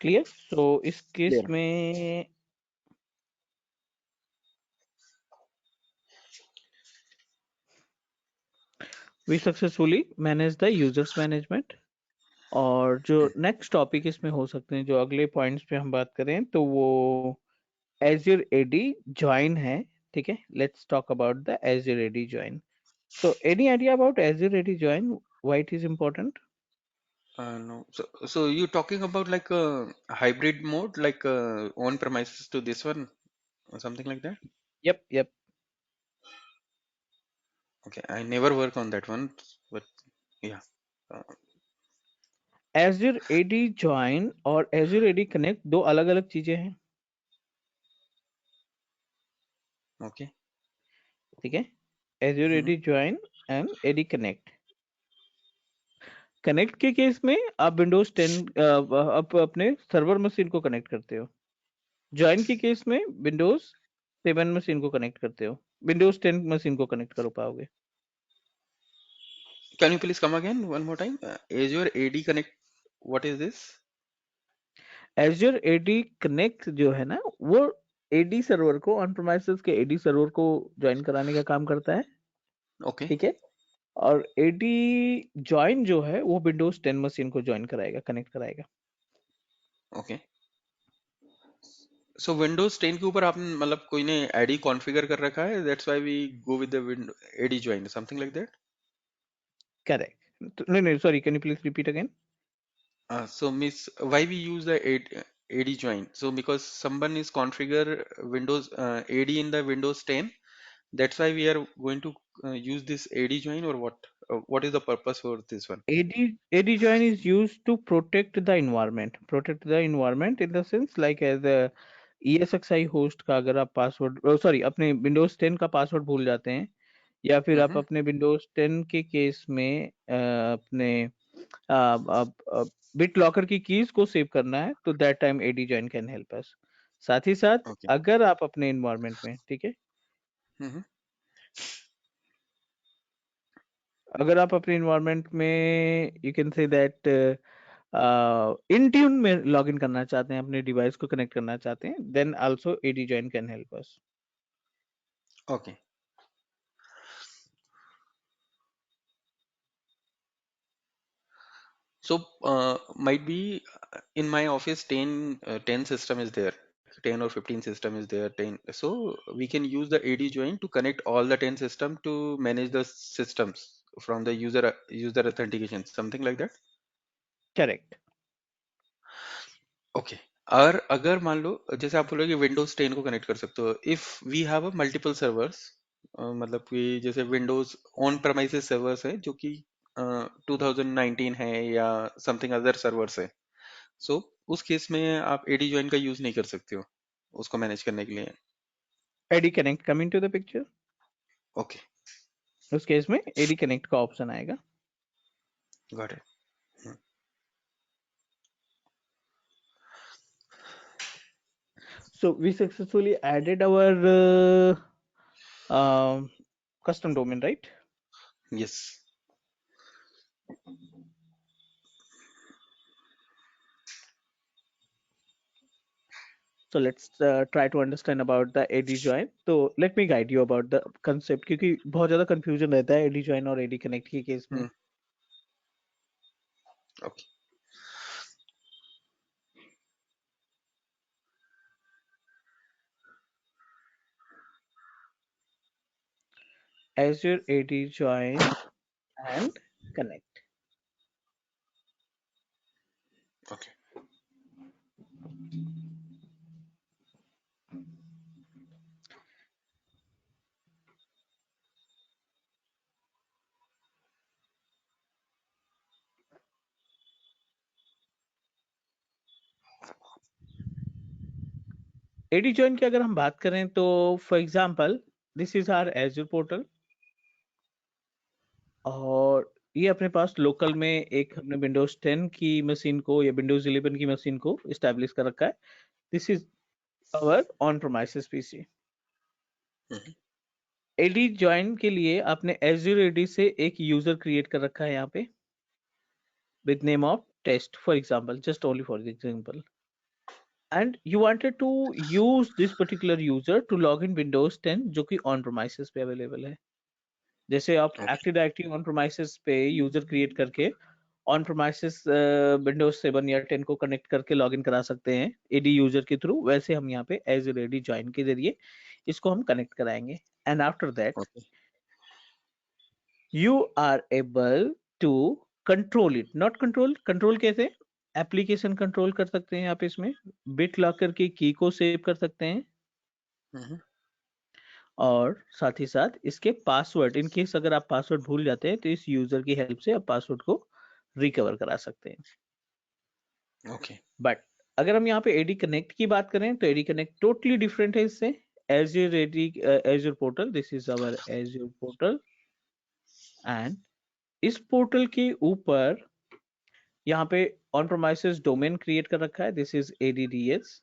S2: clear? So इस केस
S3: क्लियर।
S2: में we successfully manage the users management। और जो नेक्स्ट टॉपिक इसमें हो सकते हैं, जो अगले पॉइंट्स पे हम बात करें, तो वो Azure AD join है। ठीक है, let's talk about the Azure AD join। So any idea about Azure AD join, why it is important?
S3: No. So you talking about like a hybrid mode, like on premises to this one, or something like that?
S2: Yep, yep।
S3: Okay, I never work on that one, but yeah. Uh,
S2: Azure AD join और Azure AD connect दो अलग अलग चीजें हैं।
S3: okay.
S2: ठीक है, Azure AD join and AD connect। Connect के case में आप विंडोज 10 आप अपने सर्वर मशीन को कनेक्ट करते हो। ज्वाइन के केस में विंडोज 7 मशीन को कनेक्ट करते हो, विंडोज 10 मशीन को कनेक्ट कर पाओगे।
S3: Can you please come again one more time? Azure AD Connect. What is this?
S2: Azure AD connect जो है ना, वो AD सर्वर को, ऑन प्रेमाइसेस के AD सर्वर को ज्वाइन कराने का काम करता है।
S3: Okay.
S2: ठीक है, और AD ज्वाइन जो है वो विंडोज 10 मशीन को ज्वाइन कराएगा, कनेक्ट कराएगा।
S3: Okay. So Windows 10 के ऊपर आपने मतलब कोई ने AD कॉन्फ़िगर कर रखा है, that's why we go with the AD join, something like that.
S2: Correct. नहीं नहीं, sorry, can you please repeat again?
S3: So miss, why we use the AD join? So because someone is configure Windows AD in the Windows 10, that's why we are going to use this AD join, or what? What is the purpose for this one?
S2: AD join is used to protect the environment, in the sense like as a ESXi host का अगर आप password, sorry, अपने Windows 10 का password भूल जाते हैं, या फिर आप
S3: Mm-hmm.
S2: अपने विंडोज 10 के केस में अपने बिट लॉकर की कीज को सेव करना है, तो that time AD join can help us. साथ ही साथ
S3: Okay.
S2: अगर आप अपने इन्वायरमेंट में, ठीक है,
S3: Mm-hmm.
S2: अगर आप अपने इन्वायरमेंट में you can say that in tune में लॉग इन करना चाहते हैं, अपने डिवाइस को कनेक्ट करना चाहते हैं, then also AD join can help us.
S3: Okay. So might be in my office 10 system is there, 10 or 15 system is there, 10. So we can use the AD join to connect all the 10 system to manage the systems from the user authentication, something like that.
S2: Correct.
S3: Okay. और अगर मान लो जैसे आप बोल रहे हो कि Windows 10 को कनेक्ट कर सकते हो, if we have a multiple servers, मतलब कि जैसे विंडोज ऑन प्रेमाइसेस सर्वर्स है जो कि 2019 है या समथिंग अदर सर्वर्स है, सो उस केस में आप एडी ज्वाइन का यूज नहीं कर सकते हो उसको मैनेज करने के लिए।
S2: AD connect come into the picture.
S3: Okay
S2: उस केस में AD connect का ऑप्शन आएगा.
S3: Got it.
S2: So we successfully added our custom domain, right?
S3: Yes.
S2: So let's try to understand about the AD join. So let me guide you about the concept क्योंकि बहुत ज़्यादा confusion रहता है AD join और AD connect के case में.
S3: Okay.
S2: Azure AD join and connect.
S3: Okay.
S2: AD join की अगर हम बात करें तो for example this is our Azure portal और ये अपने पास लोकल में एक हमने विंडोज 10 की मशीन को या विंडोज 11 की मशीन को इस्टेब्लिश कर रखा है. This is our on premises PC. AD join के लिए आपने Azure AD से एक यूजर क्रिएट कर रखा है यहाँ पे with name of test for example, just only for the example, and you wanted to use this particular user to log in Windows 10 जो कि ऑन प्रोमाइसेस पे अवेलेबल है. जैसे आप
S3: Okay.
S2: एक्टिव डायरेक्टरी ऑन प्रोमाइसेस पे यूजर क्रिएट करके on प्रोमाइसेस Windows 7 या 10 को कनेक्ट करके लॉगिन करा सकते हैं एडी यूजर के थ्रू, वैसे हम यहाँ पे Azure AD ज्वाइन के जरिए इसको हम कनेक्ट कराएंगे. And after that
S3: Okay.
S2: You are able to control it. Not control कैसे? एप्लीकेशन कंट्रोल कर सकते हैं आप इसमें, बिट लॉकर की की को सेव कर सकते हैं और साथ ही साथ इसके पासवर्ड, इन केस अगर आप पासवर्ड भूल जाते हैं तो इस यूजर की हेल्प से आप पासवर्ड को रिकवर करा सकते हैं.
S3: Okay.
S2: बट अगर हम यहाँ पे AD कनेक्ट की बात करें तो AD कनेक्ट टोटली डिफरेंट है इससे. Azure AD Azure portal, this is our Azure portal and इस पोर्टल के ऊपर यहाँ पे ऑन प्रोमाइसेस डोमेन क्रिएट कर रखा है. This is ADDS,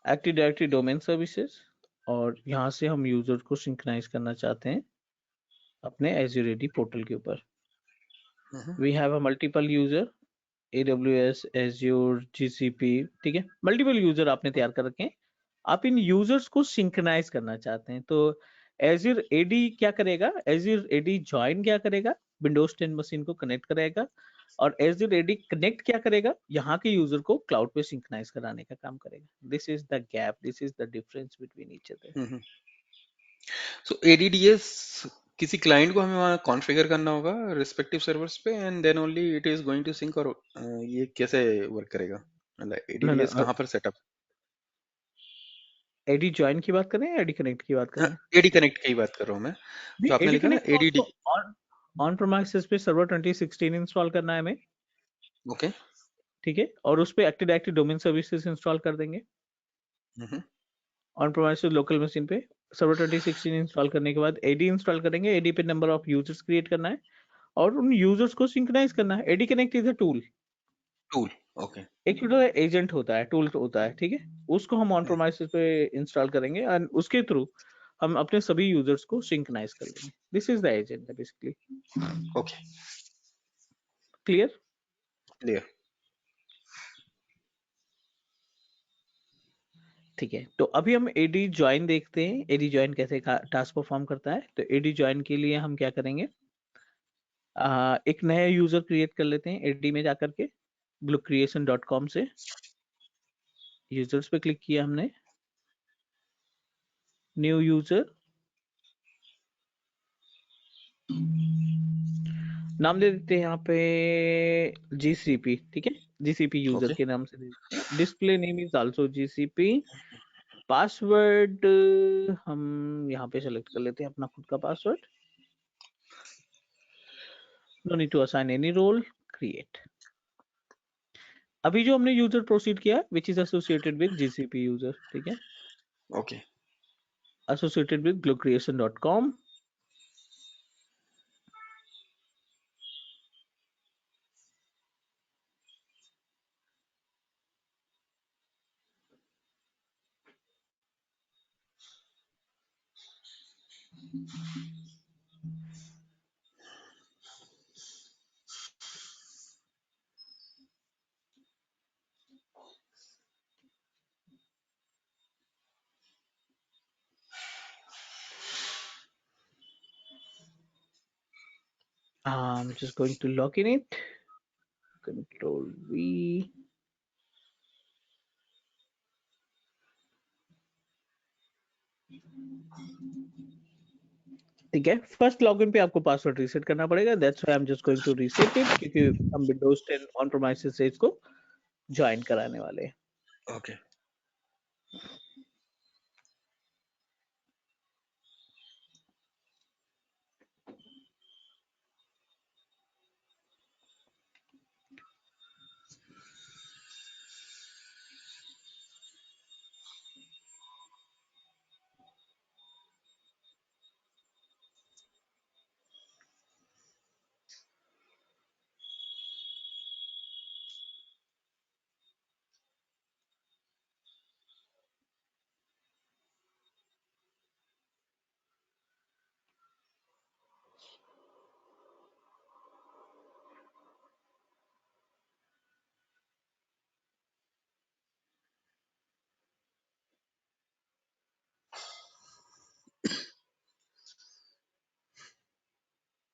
S2: active directory domain services, और यहाँ से हम यूजर को सिंक्रोनाइज करना चाहते हैं अपने Azure AD पोर्टल के ऊपर. We have a multiple user AWS, Azure, GCP, ठीक है, मल्टीपल यूजर आपने तैयार कर रखे हैं. आप इन यूजर्स को सिंक्रोनाइज करना चाहते हैं तो Azure AD क्या करेगा? Azure AD ज्वाइन क्या करेगा? विंडोज 10 मशीन को कनेक्ट करेगा और Azure AD कनेक्ट क्या करेगा? यहाँ के यूजर को क्लाउड पे सिंक्रोनाइज कराने का काम करेगा. This is the gap, this is the difference between each other.
S3: So ADDS किसी क्लाइंट को हमें वहाँ कॉन्फ़िगर करना होगा रिस्पेक्टिव सर्वर्स पे and then only it is going to sync. और ये कैसे वर्क करेगा? मतलब
S2: ना
S3: ADDS कहाँ पर सेटअप?
S2: AD ज्वाइन की बात करें या AD कनेक्ट की बात
S3: हाँ,
S2: करें?
S3: AD कनेक्ट की ही बात कर रहा हूँ मैं.
S2: नहीं,
S3: तो आपने
S2: AD
S3: लिखा ना
S2: कनेक्ट को
S3: ADD.
S2: आपको ऑन प्रोमाइसेस पे सर्वर 2016 इंस्टॉल करना है हमें,
S3: ओके.
S2: ठीक है, और उस पे active directory domain services install कर देंगे. ऑन प्रोमाइसेस लोकल मशीन पे सर्वर 2016 इंस्टॉल करने के बाद AD इंस्टॉल करेंगे. AD पे नंबर ऑफ यूजर्स क्रिएट करना है और उन यूजर्स को सिंक्रोनाइज करना है. AD connect is a tool.
S3: Tool. Okay.
S2: एक छोटा सा एजेंट होता है, टूल होता है, ठीक है, उसको हम ऑन प्रोमाइसेस पे इंस्टॉल करेंगे एंड उसके थ्रू हम अपने सभी यूजर्स को सिंक्रोनाइज कर लेंगे. This is the agent basically.
S3: Okay.
S2: Clear?
S3: Clear.
S2: ठीक है, तो अभी हम AD ज्वाइन देखते हैं. AD ज्वाइन कैसे टास्क परफॉर्म करता है. तो AD ज्वाइन के लिए हम क्या करेंगे, एक नया यूजर क्रिएट कर लेते हैं AD में जाकर के. bluecreation.com से यूजर्स पे क्लिक किया हमने, न्यू यूजर, नाम दे देते हैं यहाँ पे GCP, ठीक है, GCP यूजर
S3: ओके.
S2: के नाम से दे देते हैं. Display name is also GCP. Password हम यहाँ पे सेलेक्ट कर लेते हैं अपना खुद का password. No need to assign any role, create. अभी जो हमने यूजर प्रोसीड किया which is associated with GCP user, ठीक है.
S3: Okay.
S2: associated with glowcreation.com. I'm just going to log in it. Control V. ठीक है, फर्स्ट लॉगिन पे आपको पासवर्ड रीसेट करना पड़ेगा. That's why I am just going to reset it, क्योंकि हम विंडोज 10 ऑन प्रीमाइसेस से इसको ज्वाइन कराने वाले हैं.
S3: ओके.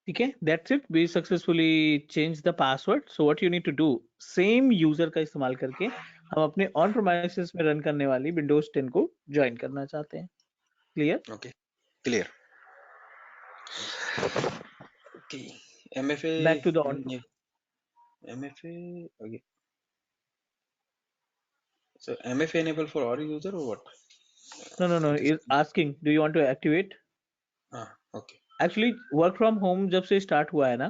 S2: ठीक है, that's it. We successfully change the password. So what you need to do, same user का इस्तेमाल करके हम अपने ऑन प्रीमाइसेस में रन करने वाली विंडोज 10 को ज्वाइन करना चाहते हैं. Clear?
S3: Okay. Clear. Okay. MFA.
S2: Back to the on.
S3: MFA. Okay. So MFA enable for all user or what?
S2: No. Is asking, do you want to activate?
S3: Okay.
S2: Actually work from home जब से start हुआ है ना,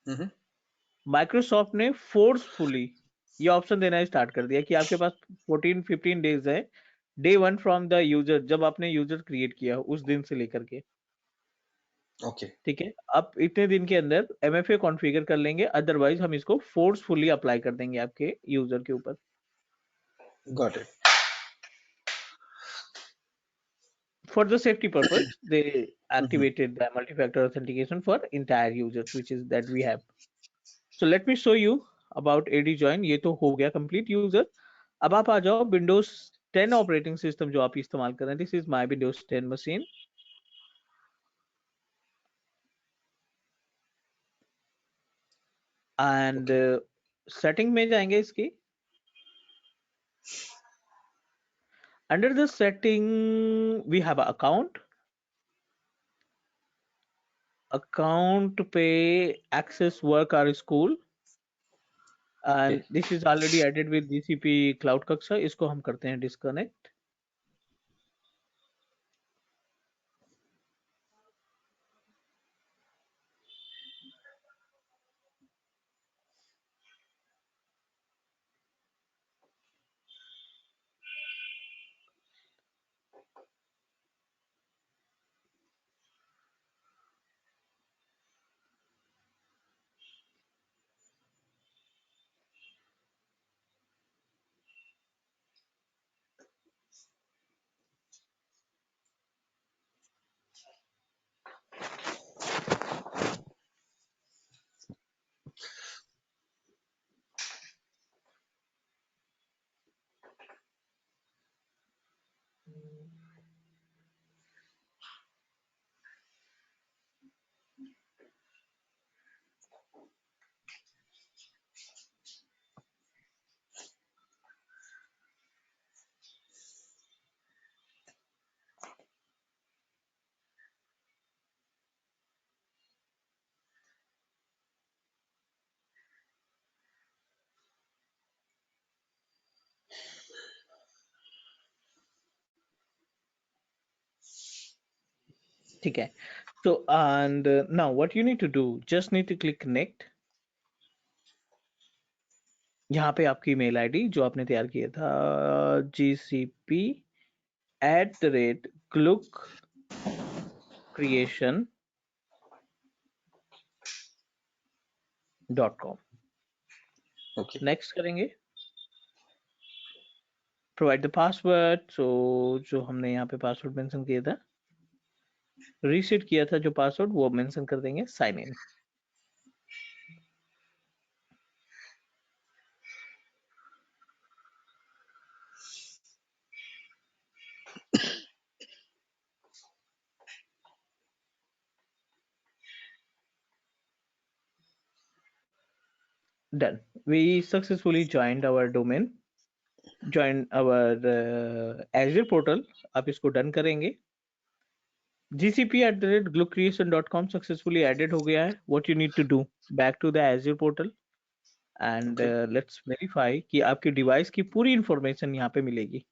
S3: Mm-hmm.
S2: Microsoft ने forcefully ये option देना start कर दिया कि आपके पास 14-15 डेज है, डे 1 फ्रॉम द यूजर, जब आपने यूजर क्रिएट किया उस दिन से लेकर के.
S3: Okay.
S2: ठीक है, आप इतने दिन के अंदर एमएफए कॉन्फ़िगर कर लेंगे, अदरवाइज हम इसको फोर्सफुली अप्लाई कर देंगे आपके यूजर के ऊपर.
S3: Got it.
S2: For the safety purpose, they activated the multi-factor authentication for entire users, which is that we have. So let me show you about AD join. ये तो हो गया complete user. अब आप आ जाओ Windows 10 ऑपरेटिंग सिस्टम जो आप इस्तेमाल कर रहे हैं. This is my Windows 10 machine. And setting में जाएंगे इसकी. Under the setting we have account. Account पे access work or school, and this is already added with GCP cloud कक्षा. इसको हम करते हैं डिस्कनेक्ट. ठीक है. So and now what you need to do, just need to click connect. यहाँ पे आपकी ईमेल आईडी जो आपने तैयार किया था, GCP glookcreation.com.
S3: ओके
S2: नेक्स्ट करेंगे, प्रोवाइड द पासवर्ड। सो जो हमने यहाँ पे पासवर्ड मेंशन किया था, रीसेट किया था जो पासवर्ड, वो मेंशन कर देंगे, sign in. Done, we successfully joined our domain, join our Azure portal. आप इसको डन करेंगे। gcp@glucreation.com सक्सेसफुली एडेड हो गया है। What you need to do, back to the Azure portal and
S3: okay
S2: let's verify कि आपकी डिवाइस की पूरी इंफॉर्मेशन यहाँ पे मिलेगी।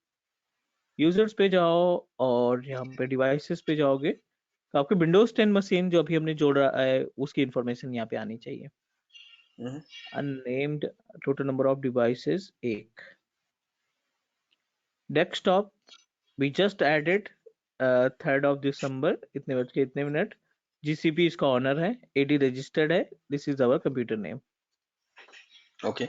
S2: यूजर्स पे जाओ और यहाँ पे डिवाइसेस पे जाओगे तो आपके विंडोज 10 मशीन जो अभी हमने जोड़ा है उसकी इंफॉर्मेशन यहाँ पे आनी चाहिए। Unnamed, total number of devices 1, desktop we just added 3rd of December, इतने बज के इतने मिनट। जीसीपी इसका ऑनर है, एडी रजिस्टर्ड है, this is our computer name.
S3: Okay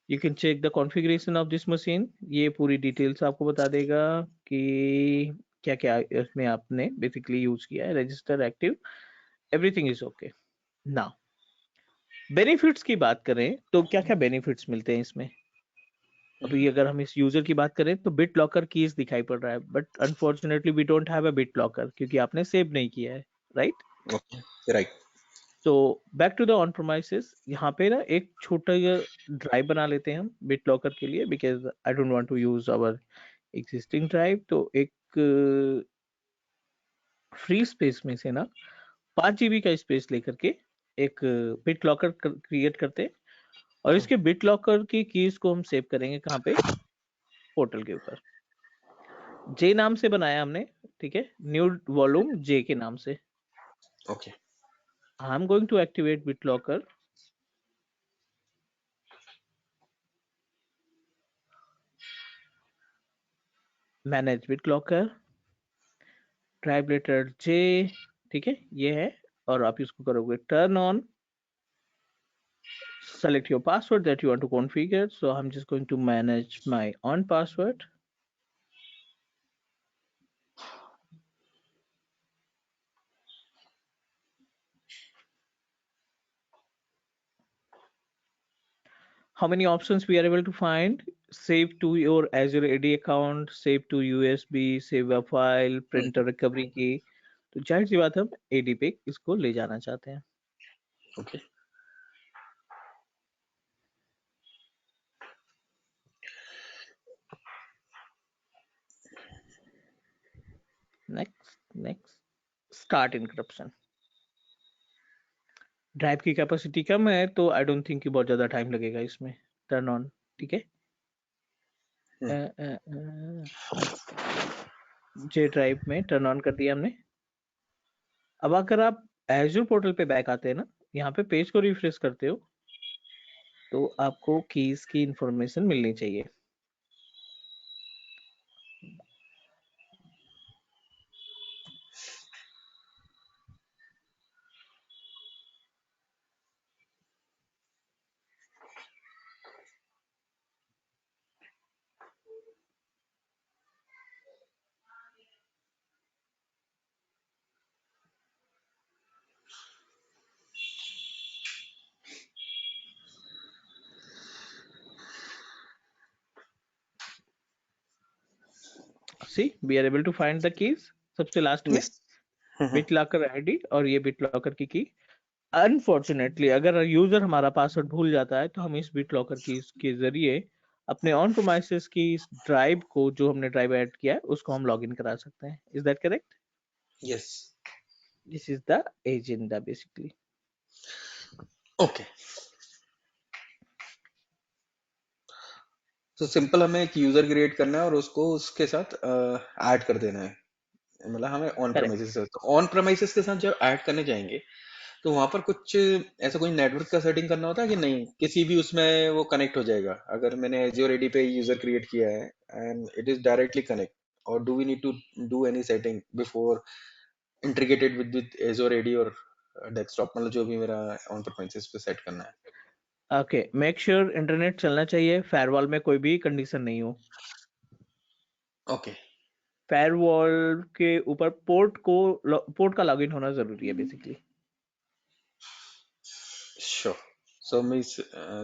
S2: you can check the configuration of this machine, ये पूरी details आपको बता देगा कि क्या क्या इसमें आपने बेसिकली यूज किया है, register, active, everything is okay. Now benefits की बात करें तो क्या क्या बेनिफिट्स मिलते हैं इसमें। अभी अगर हम इस यूजर की बात करें तो बिट लॉकर कीज दिखाई पड़ रहा है, but unfortunately we don't have a BitLocker क्योंकि आपने सेव नहीं किया है, राइट।
S3: ओके राइट
S2: तो back to the on premises, यहाँ पे ना एक छोटा ड्राइव बना लेते हैं हम बिट लॉकर के लिए, because I don't want to use our existing drive. तो एक फ्री स्पेस में से ना 5 GB का स्पेस लेकर के एक बिट लॉकर क्रिएट करते हैं और इसके बिट लॉकर की कीज को हम सेव करेंगे कहाँ पे, पोर्टल के ऊपर। जे नाम से बनाया हमने, ठीक है, न्यू वॉल्यूम जे के नाम से।
S3: Okay
S2: I am going to activate BitLocker, manage BitLocker, drive letter J, ठीक है, ये है। और आप इसको करोगे turn on, select your password that you want to configure. So I'm just going to manage my on password. How many options we are able to find? Save to your Azure AD account, save to USB, save a file, printer recovery की। तो जाहिर सी बात है हम AD पे इसको ले जाना चाहते हैं।
S3: Okay
S2: next start encryption. Drive की कैपेसिटी कम है तो आई डोंट थिंक कि बहुत ज्यादा टाइम लगेगा इसमें। टर्न ऑन, ठीक है, जे ड्राइव में टर्न ऑन कर दिया हमने। अब अगर आप एजूर पोर्टल पे बैक आते हैं ना, यहाँ पे पेज को रिफ्रेश करते हो तो आपको कीज की इंफॉर्मेशन मिलनी चाहिए। See we are able to find the keys. सबसे लास्ट में
S3: यस
S2: बिट लॉकर आईडी और ये बिट लॉकर की अनफॉर्चुनेटली अगर यूजर हमारा पासवर्ड भूल जाता है तो हम इस बिट लॉकर की के जरिए अपने ऑन प्रोमाइसेस की इस ड्राइव को, जो हमने ड्राइव ऐड किया है, उसको हम लॉग इन करा सकते हैं। Is that correct?
S3: Yes
S2: this is the agenda basically.
S3: Okay तो सिंपल हमें एक यूजर क्रिएट करना है और उसको उसके साथ ऐड कर देना है, मतलब हमें ऑन
S2: करेक्ट।
S3: प्रेमिसेस। तो ऑन प्रेमिसेस के साथ जब ऐड करने जाएंगे तो वहां पर कुछ ऐसा कोई नेटवर्क का सेटिंग करना होता है कि नहीं, किसी भी उसमें वो कनेक्ट हो जाएगा? अगर मैंने एज्योर एडी पे यूजर क्रिएट किया है and it is directly connect, or do we need to do any setting before integrated with Azure AD or desktop, मतलब जो भी मेरा on premises पे set करना है.
S2: ओके, मेक श्योर इंटरनेट चलना चाहिए, फायरवॉल में कोई भी कंडीशन नहीं हो.
S3: Okay,
S2: फायरवॉल के ऊपर पोर्ट का लॉगिन होना जरूरी है बेसिकली.
S3: sure. So means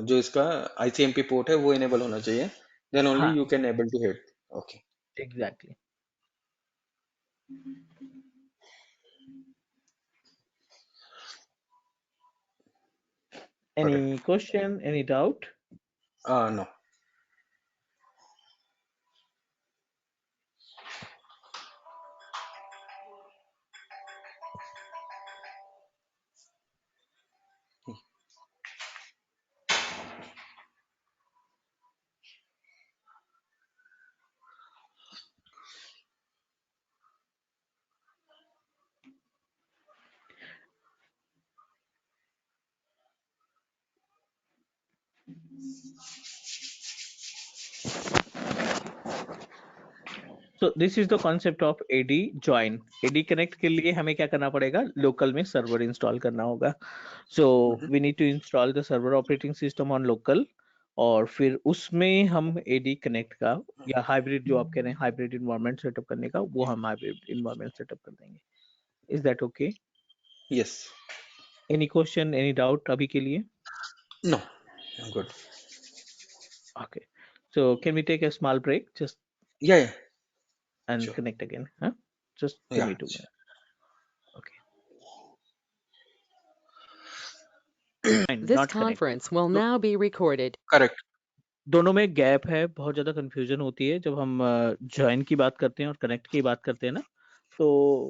S3: जो इसका ICMP port है वो enable होना चाहिए. Then only
S2: हाँ,
S3: you can able to hit. Okay.
S2: Exactly.
S3: Okay.
S2: Any question, any doubt?
S3: No.
S2: So this is the concept of AD join. AD connect के लिए हमें क्या करना पड़ेगा? लोकल में सर्वर इंस्टॉल करना होगा. So we need to install the server operating system on local, और फिर उसमें हम एडी कनेक्ट का या हाइब्रिड, जो आप कह रहे हैं हाइब्रिड इन्वायरमेंट सेटअप करने का, वो हम हाइब्रिड इन्वायरमेंट सेटअप कर देंगे. Is that okay?
S3: Yes.
S2: Any question, any doubt अभी के लिए?
S3: No. I'm good.
S2: Okay. So can we take a small break just
S3: Yeah.
S2: and
S3: Sure.
S2: connect again? Huh? Just give
S3: Yeah.
S2: me 2
S3: Sure.
S2: minutes. Okay. Fine,
S1: This
S2: not connected.
S1: conference will
S2: तो
S1: now be recorded.
S3: Correct.
S2: दोनों में gap है, बहुत ज्यादा confusion होती है जब हम ज्वाइन की बात करते हैं और कनेक्ट की बात करते हैं ना, तो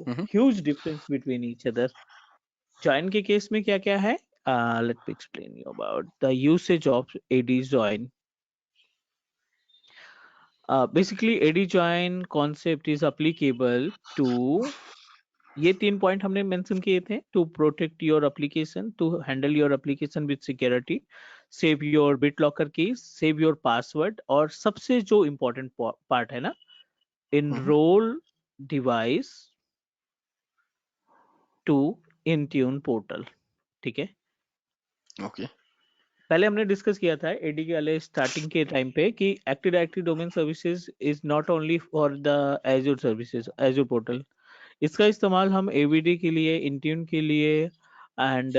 S2: huge difference between each other. Join के केस में क्या क्या है? Let me explain you about the usage of AD join. Basically AD join concept is applicable to, ये 3 पॉइंट हमने मेंशन किए थे: to protect your application, to handle your application with security, save your BitLocker keys, save your password, और सबसे जो important part है ना, enroll device to Intune portal. ठीक है,
S3: Okay.
S2: पहले हमने डिस्कस किया था एडी के वाले स्टार्टिंग के टाइम पे कि active directory domain services is not only for the azure services, azure portal. इसका इस्तेमाल हम एवीडी के लिए, इंट्यून के लिए, एंड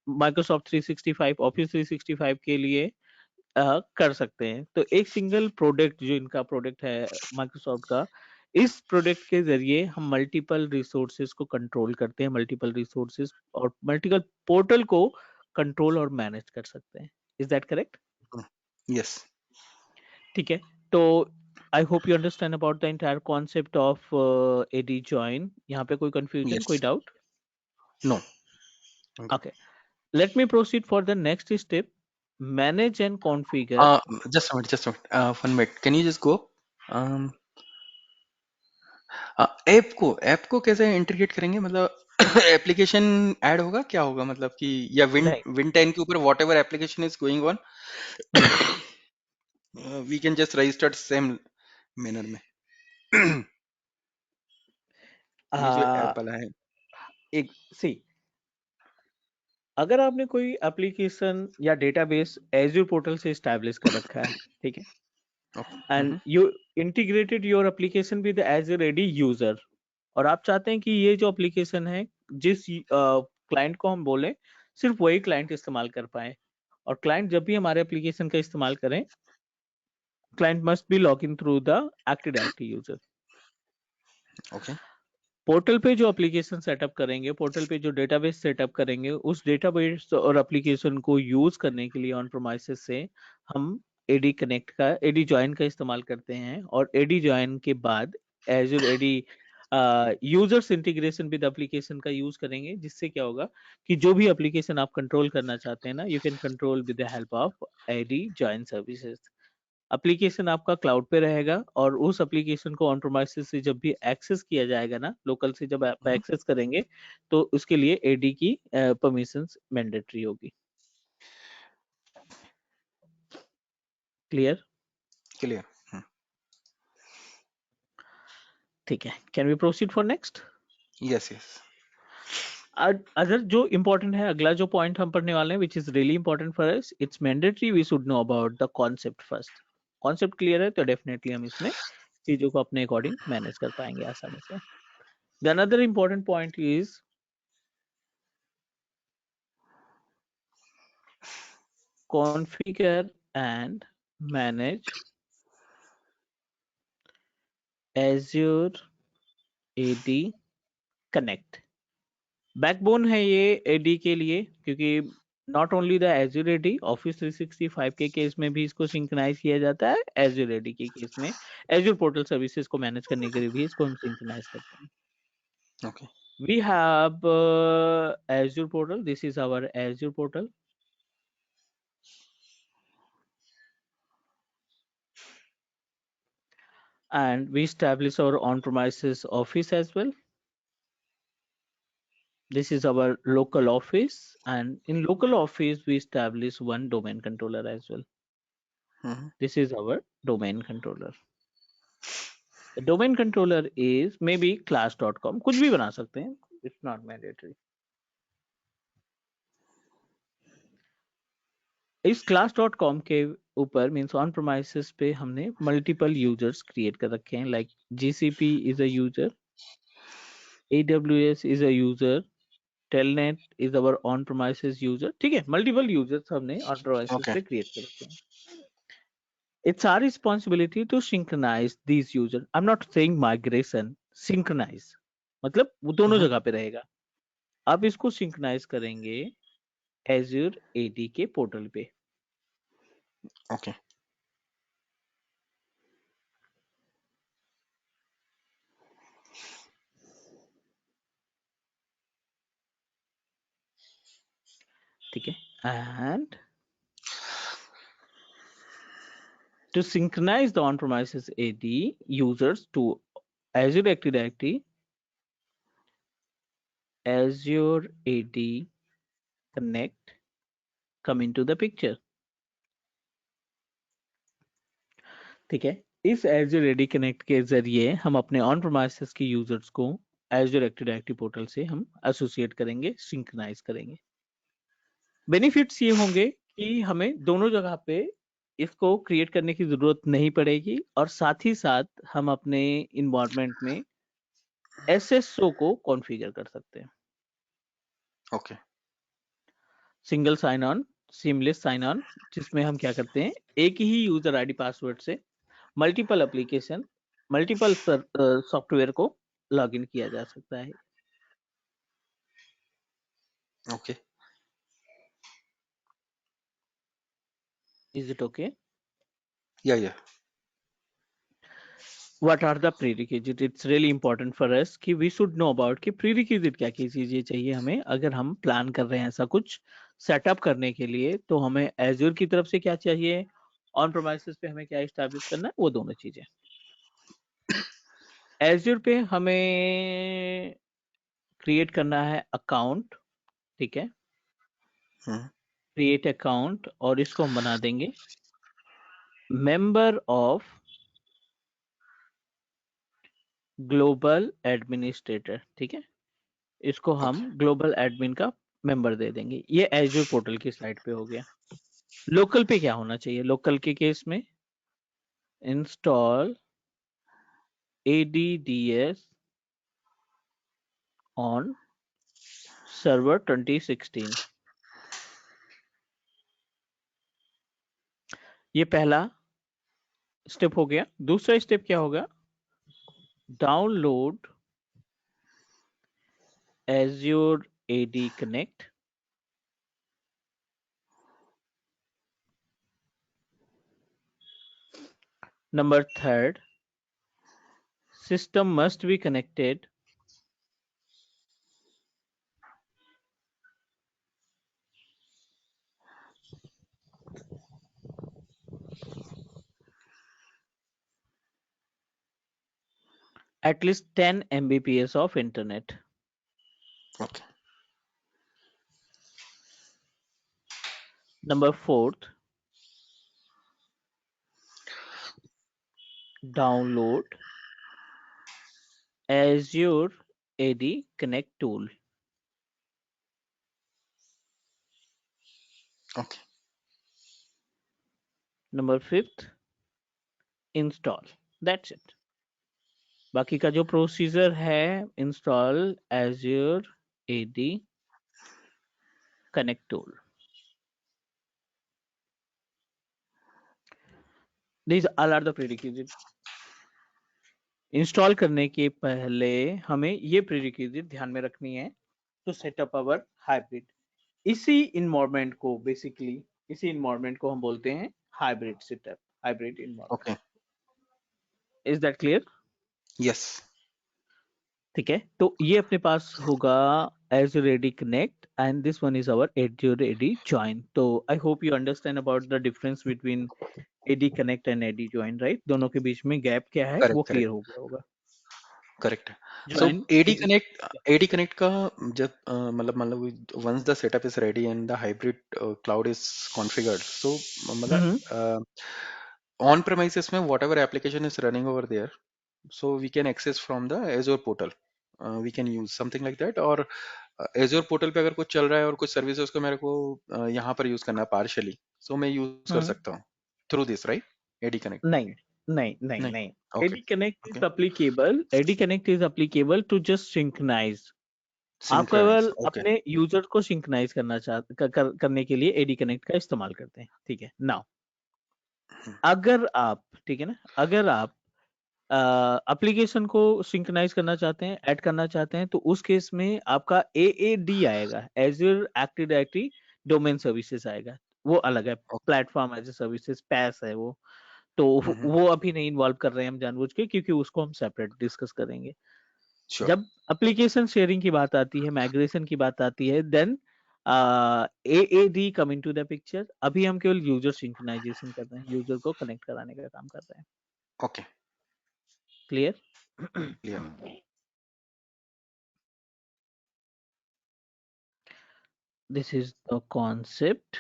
S2: माइक्रोसॉफ्ट 365, ऑफिस 365 के लिए कर सकते हैं. तो एक सिंगल प्रोडक्ट, जो इनका प्रोडक्ट है माइक्रोसॉफ्ट का, इस प्रोडक्ट के जरिए हम मल्टीपल रिसोर्सेज को कंट्रोल करते हैं, मल्टीपल रिसोर्सेज और मल्टीपल पोर्टल को कंट्रोल और मैनेज कर सकते हैं. Is that correct?
S3: Yes.
S2: ठीक है, तो I hope you understand about the entire concept of AD join. यहाँ पे कोई कंफ्यूजन,
S3: Yes.
S2: कोई doubt?
S3: No. Okay.
S2: Okay, let me proceed for the next step: manage and configure.
S3: Just a minute. Just a minute. 1 minute. Can you just go? Um. App को कैसे integrate करेंगे, मतलब application add होगा, क्या होगा, मतलब कि या
S2: नहीं,
S3: विन 10 के ऊपर whatever application is going on we can just register same manner में ये जो ऐप वाला है.
S2: एक सी, अगर आपने कोई एप्लीकेशन या डेटाबेस एज्यूर पोर्टल से स्टैब्लिश कर रखा है, ठीक है, and you integrated your application with Azure AD user, और आप चाहते हैं कि ये जो एप्लीकेशन है, जिस क्लाइंट को हम बोले, सिर्फ वही क्लाइंट इस्तेमाल कर पाए, और क्लाइंट जब भी हमारे एप्लीकेशन का इस्तेमाल करें, client must be login through the Active Directory user.
S3: Okay.
S2: Portal पे जो एप्लीकेशन सेटअप करेंगे, पोर्टल पे जो डेटाबेस सेटअप करेंगे, उस डेटाबेस और एप्लीकेशन को यूज करने के लिए ऑन प्रोमाइसेस से हम एडी कनेक्ट का, एडी ज्वाइन का इस्तेमाल करते हैं, और एडी ज्वाइन के बाद Azure AD users integration with application का यूज करेंगे, जिससे क्या होगा कि जो भी एप्लीकेशन आप कंट्रोल करना चाहते हैं ना, you can control with the help of AD join services. Application आपका क्लाउड पे रहेगा, और उस एप्लीकेशन को ऑन प्रोमाइसेस से जब भी एक्सेस किया जाएगा ना, लोकल से जब आप एक्सेस करेंगे, तो उसके लिए एडी की परमिशंस मैंडेटरी होगी. क्लियर?
S3: क्लियर.
S2: ठीक है, can we proceed for next?
S3: Yes, yes.
S2: Other जो इम्पोर्टेंट है, अगला जो पॉइंट हम पढ़ने वाले हैं which is really important for us, it's mandatory we should know about the concept first. Concept clear है तो डेफिनेटली हम इसमें चीजों को अपने अकॉर्डिंग मैनेज कर पाएंगे आसानी से. The another important point is configure and manage Azure AD Connect. Backbone है ये AD के लिए, क्योंकि not only the Azure AD, Office 365 के केस में भी इसको सिंक्रोनाइज किया जाता है. Azure AD के केस में Azure पोर्टल सर्विसेज को मैनेज करने के लिए भी इसको हम सिंक्रोनाइज करते हैं.
S3: Okay.
S2: We have Azure portal. This is our Azure portal. And we establish our on-premises office as well. This is our local office, and in local office we establish one domain controller as well.
S3: Mhm.
S2: This is our domain controller. The domain controller is maybe class.com. कुछ भी बना सकते हैं. It's not mandatory. इस class.com के ऊपर means on प्रोमाइसेस पे हमने मल्टीपल यूजर्स क्रिएट कर रखे हैं. Like GCP is a user, AWS is a user, Telnet is our on premises user. ठीक है, मल्टीपल यूजर्स हमने ऑन प्रोमाइसेस
S3: Okay.
S2: पे क्रिएट कर रखे हैं. It's our responsibility to synchronize these users. I'm not saying migration, synchronize. मतलब वो दोनों
S3: Mhm.
S2: जगह पे रहेगा. आप इसको synchronize करेंगे Azure AD के पोर्टल पे.
S3: Okay.
S2: ठीक है, and to synchronize the on-premises AD users to Azure Active Directory, Azure AD Connect come into the picture. ठीक है, इस Azure AD Connect के जरिए हम अपने ऑन प्रोमाइसेस के यूजर्स को Azure Active Directory पोर्टल से हम एसोसिएट करेंगे, सिंक्रोनाइज करेंगे. बेनिफिट्स ये होंगे कि हमें दोनों जगह पे इसको क्रिएट करने की जरूरत नहीं पड़ेगी, और साथ ही साथ हम अपने इन्वायरमेंट में SSO को कॉन्फ़िगर कर सकते हैं.
S3: Okay.
S2: Single sign on, seamless sign on, जिसमें हम क्या करते हैं, एक ही यूजर आईडी पासवर्ड से मल्टीपल एप्लीकेशन, मल्टीपल सॉफ्टवेयर को लॉगिन किया जा सकता है.
S3: Okay.
S2: Is it okay?
S3: Yeah, yeah.
S2: What are the prerequisites? It's really important for us कि we should know about कि prerequisite क्या क्या चीजें चाहिए हमें, अगर हम प्लान कर रहे हैं ऐसा कुछ सेटअप करने के लिए, तो हमें Azure की तरफ से क्या चाहिए, ऑन प्रोमाइसेस पे हमें क्या एस्टैब्लिश करना है, वो दोनों चीजें. Azure पे हमें क्रिएट करना है अकाउंट. ठीक है,
S3: Mhm.
S2: क्रिएट अकाउंट, और इसको हम बना देंगे मेंबर ऑफ ग्लोबल एडमिनिस्ट्रेटर. ठीक है, इसको हम
S3: Okay.
S2: ग्लोबल एडमिन का मेंबर दे देंगे. ये एज्योर पोर्टल की साइट पे हो गया. लोकल पे क्या होना चाहिए, लोकल के केस में इंस्टॉल ADDS ऑन सर्वर 2016. ये पहला स्टेप हो गया. दूसरा स्टेप क्या होगा, download Azure AD Connect. Number third, system must be connected at least 10 Mbps of internet.
S3: Okay.
S2: Number fourth, download Azure AD Connect tool.
S3: Okay.
S2: Number 5th, install. That's it. बाकी का जो procedure है, install Azure AD Connect tool. These all are the prerequisite. Install करने के पहले हमें ये prerequisite ध्यान में रखनी है टू सेटअप अवर हाइब्रिड. इसी इन्वायरमेंट को हम बोलते हैं hybrid setup, hybrid environment.
S3: Okay.
S2: Is that clear?
S3: Yes.
S2: ठीक है, तो ये अपने पास होगा Azure AD Connect and this one is our Azure AD Join. तो I hope you understand about the difference between AD Connect and AD Join, right? दोनों के बीच में गैप क्या है वो
S3: Correct.
S2: Clear
S3: Correct.
S2: हो गया होगा.
S3: Correct. So
S2: Join
S3: AD Connect का जब मतलब once the setup is ready and the hybrid cloud is configured, so मतलब on premises में whatever application is running over there, so we can access from the Azure portal. We can use something like that. और Azure portal पे अगर कुछ चल रहा है और कुछ सर्विसेज को मेरे को यहाँ पर यूज करना है partially, so मैं यूज कर सकता हूँ through this, right? AD Connect.
S2: नहीं नहीं नहीं
S3: नहीं.
S2: नहीं.
S3: Okay.
S2: AD Connect is
S3: Okay.
S2: applicable. AD Connect is applicable to just synchronize. आप
S3: Synchronize.
S2: केवल
S3: Okay.
S2: अपने यूजर को सिंक्रोनाइज करना करने के लिए AD Connect का इस्तेमाल करते हैं. ठीक है. नाउ अगर आप, ठीक है ना, अगर आप एप्लीकेशन को सिंक्रोनाइज करना चाहते हैं, ऐड करना चाहते हैं, तो उस केस में आपका AAD आएगा, Azure active directory domain services आएगा. वो अलग है,
S3: Okay.
S2: Platform as a services, PaaS है वो. तो वो अभी नहीं इन्वॉल्व कर रहे हैं हम जानबूझ के, क्योंकि उसको हम सेपरेट डिस्कस करेंगे.
S3: Sure.
S2: जब एप्लीकेशन शेयरिंग की बात आती है, माइग्रेशन की बात आती है, then AAD come into the picture. अभी हम केवल यूजर सिंक्रोनाइजेशन कर रहे हैं, यूजर को कनेक्ट कराने का काम कर रहे हैं.
S3: Okay.
S2: Clear?
S3: Clear.
S2: This is the concept.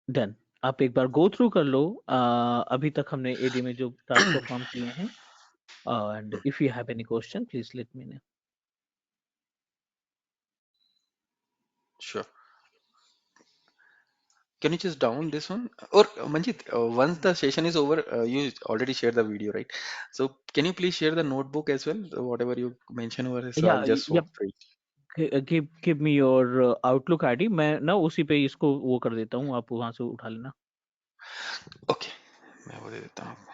S2: Done. आप एक बार गो थ्रू कर लो. अभी तक हमने AD में जो टास्क परफॉर्म किए हैं, and if you have any question please let me know.
S3: Sure. Can you just down this one? Or Manjit, once the session is over, you already shared the video, right? So can you please share the notebook as well, whatever you mentioned over here? So
S2: या
S3: I'll just
S2: या
S3: walk through it.
S2: Give me your outlook ID. मैं ना उसी पे इसको वो कर देता हूँ, आप वहां से उठा लेना.
S3: Okay. मैं वो दे देता हूँ आपको.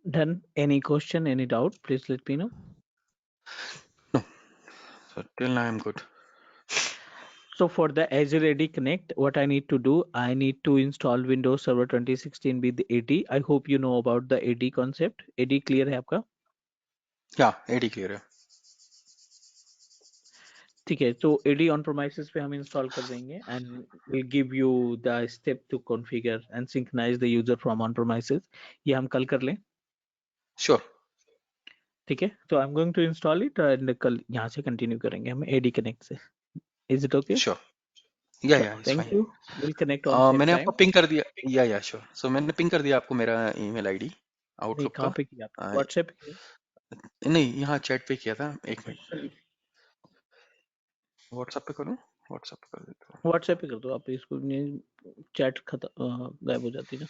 S2: Done. Any question, any doubt, please let me know.
S3: No. So till now I'm good.
S2: So for the Azure AD Connect, what I need to do, I need to install Windows Server 2016 with AD. I hope you know about the AD concept. AD clear है आपका?
S3: Yeah, AD clear है.
S2: ठीक है, तो AD on premises पे हम install कर देंगे and we'll give you the step to configure and synchronize the user from on premises. ये हम कल कर लें.
S3: Sure.
S2: ठीक है, तो I am going to install it and कल यहाँ से कंटिन्यू करेंगे हम AD कनेक्ट से. Is it okay?
S3: Sure. Yeah, it's
S2: thank
S3: fine.
S2: You. Will connect on same
S3: मैंने आपको
S2: टाइम.
S3: पिंग कर दिया. Yeah, sure. So मैंने पिंग कर दिया आपको मेरा ईमेल आईडी आउटलुक
S2: कहाँ
S3: का.
S2: पे किया?
S3: अ,
S2: व्हाट्सएप पे?
S3: नहीं, यहाँ चैट पे किया था. एक मिनट. व्हाट्सएप पे करूँ? व्हाट्सएप पे कर देता हूँ।
S2: व्हाट्सएप पे कर दो आप, इसको नहीं चैट खत्म गायब हो जाती है ना।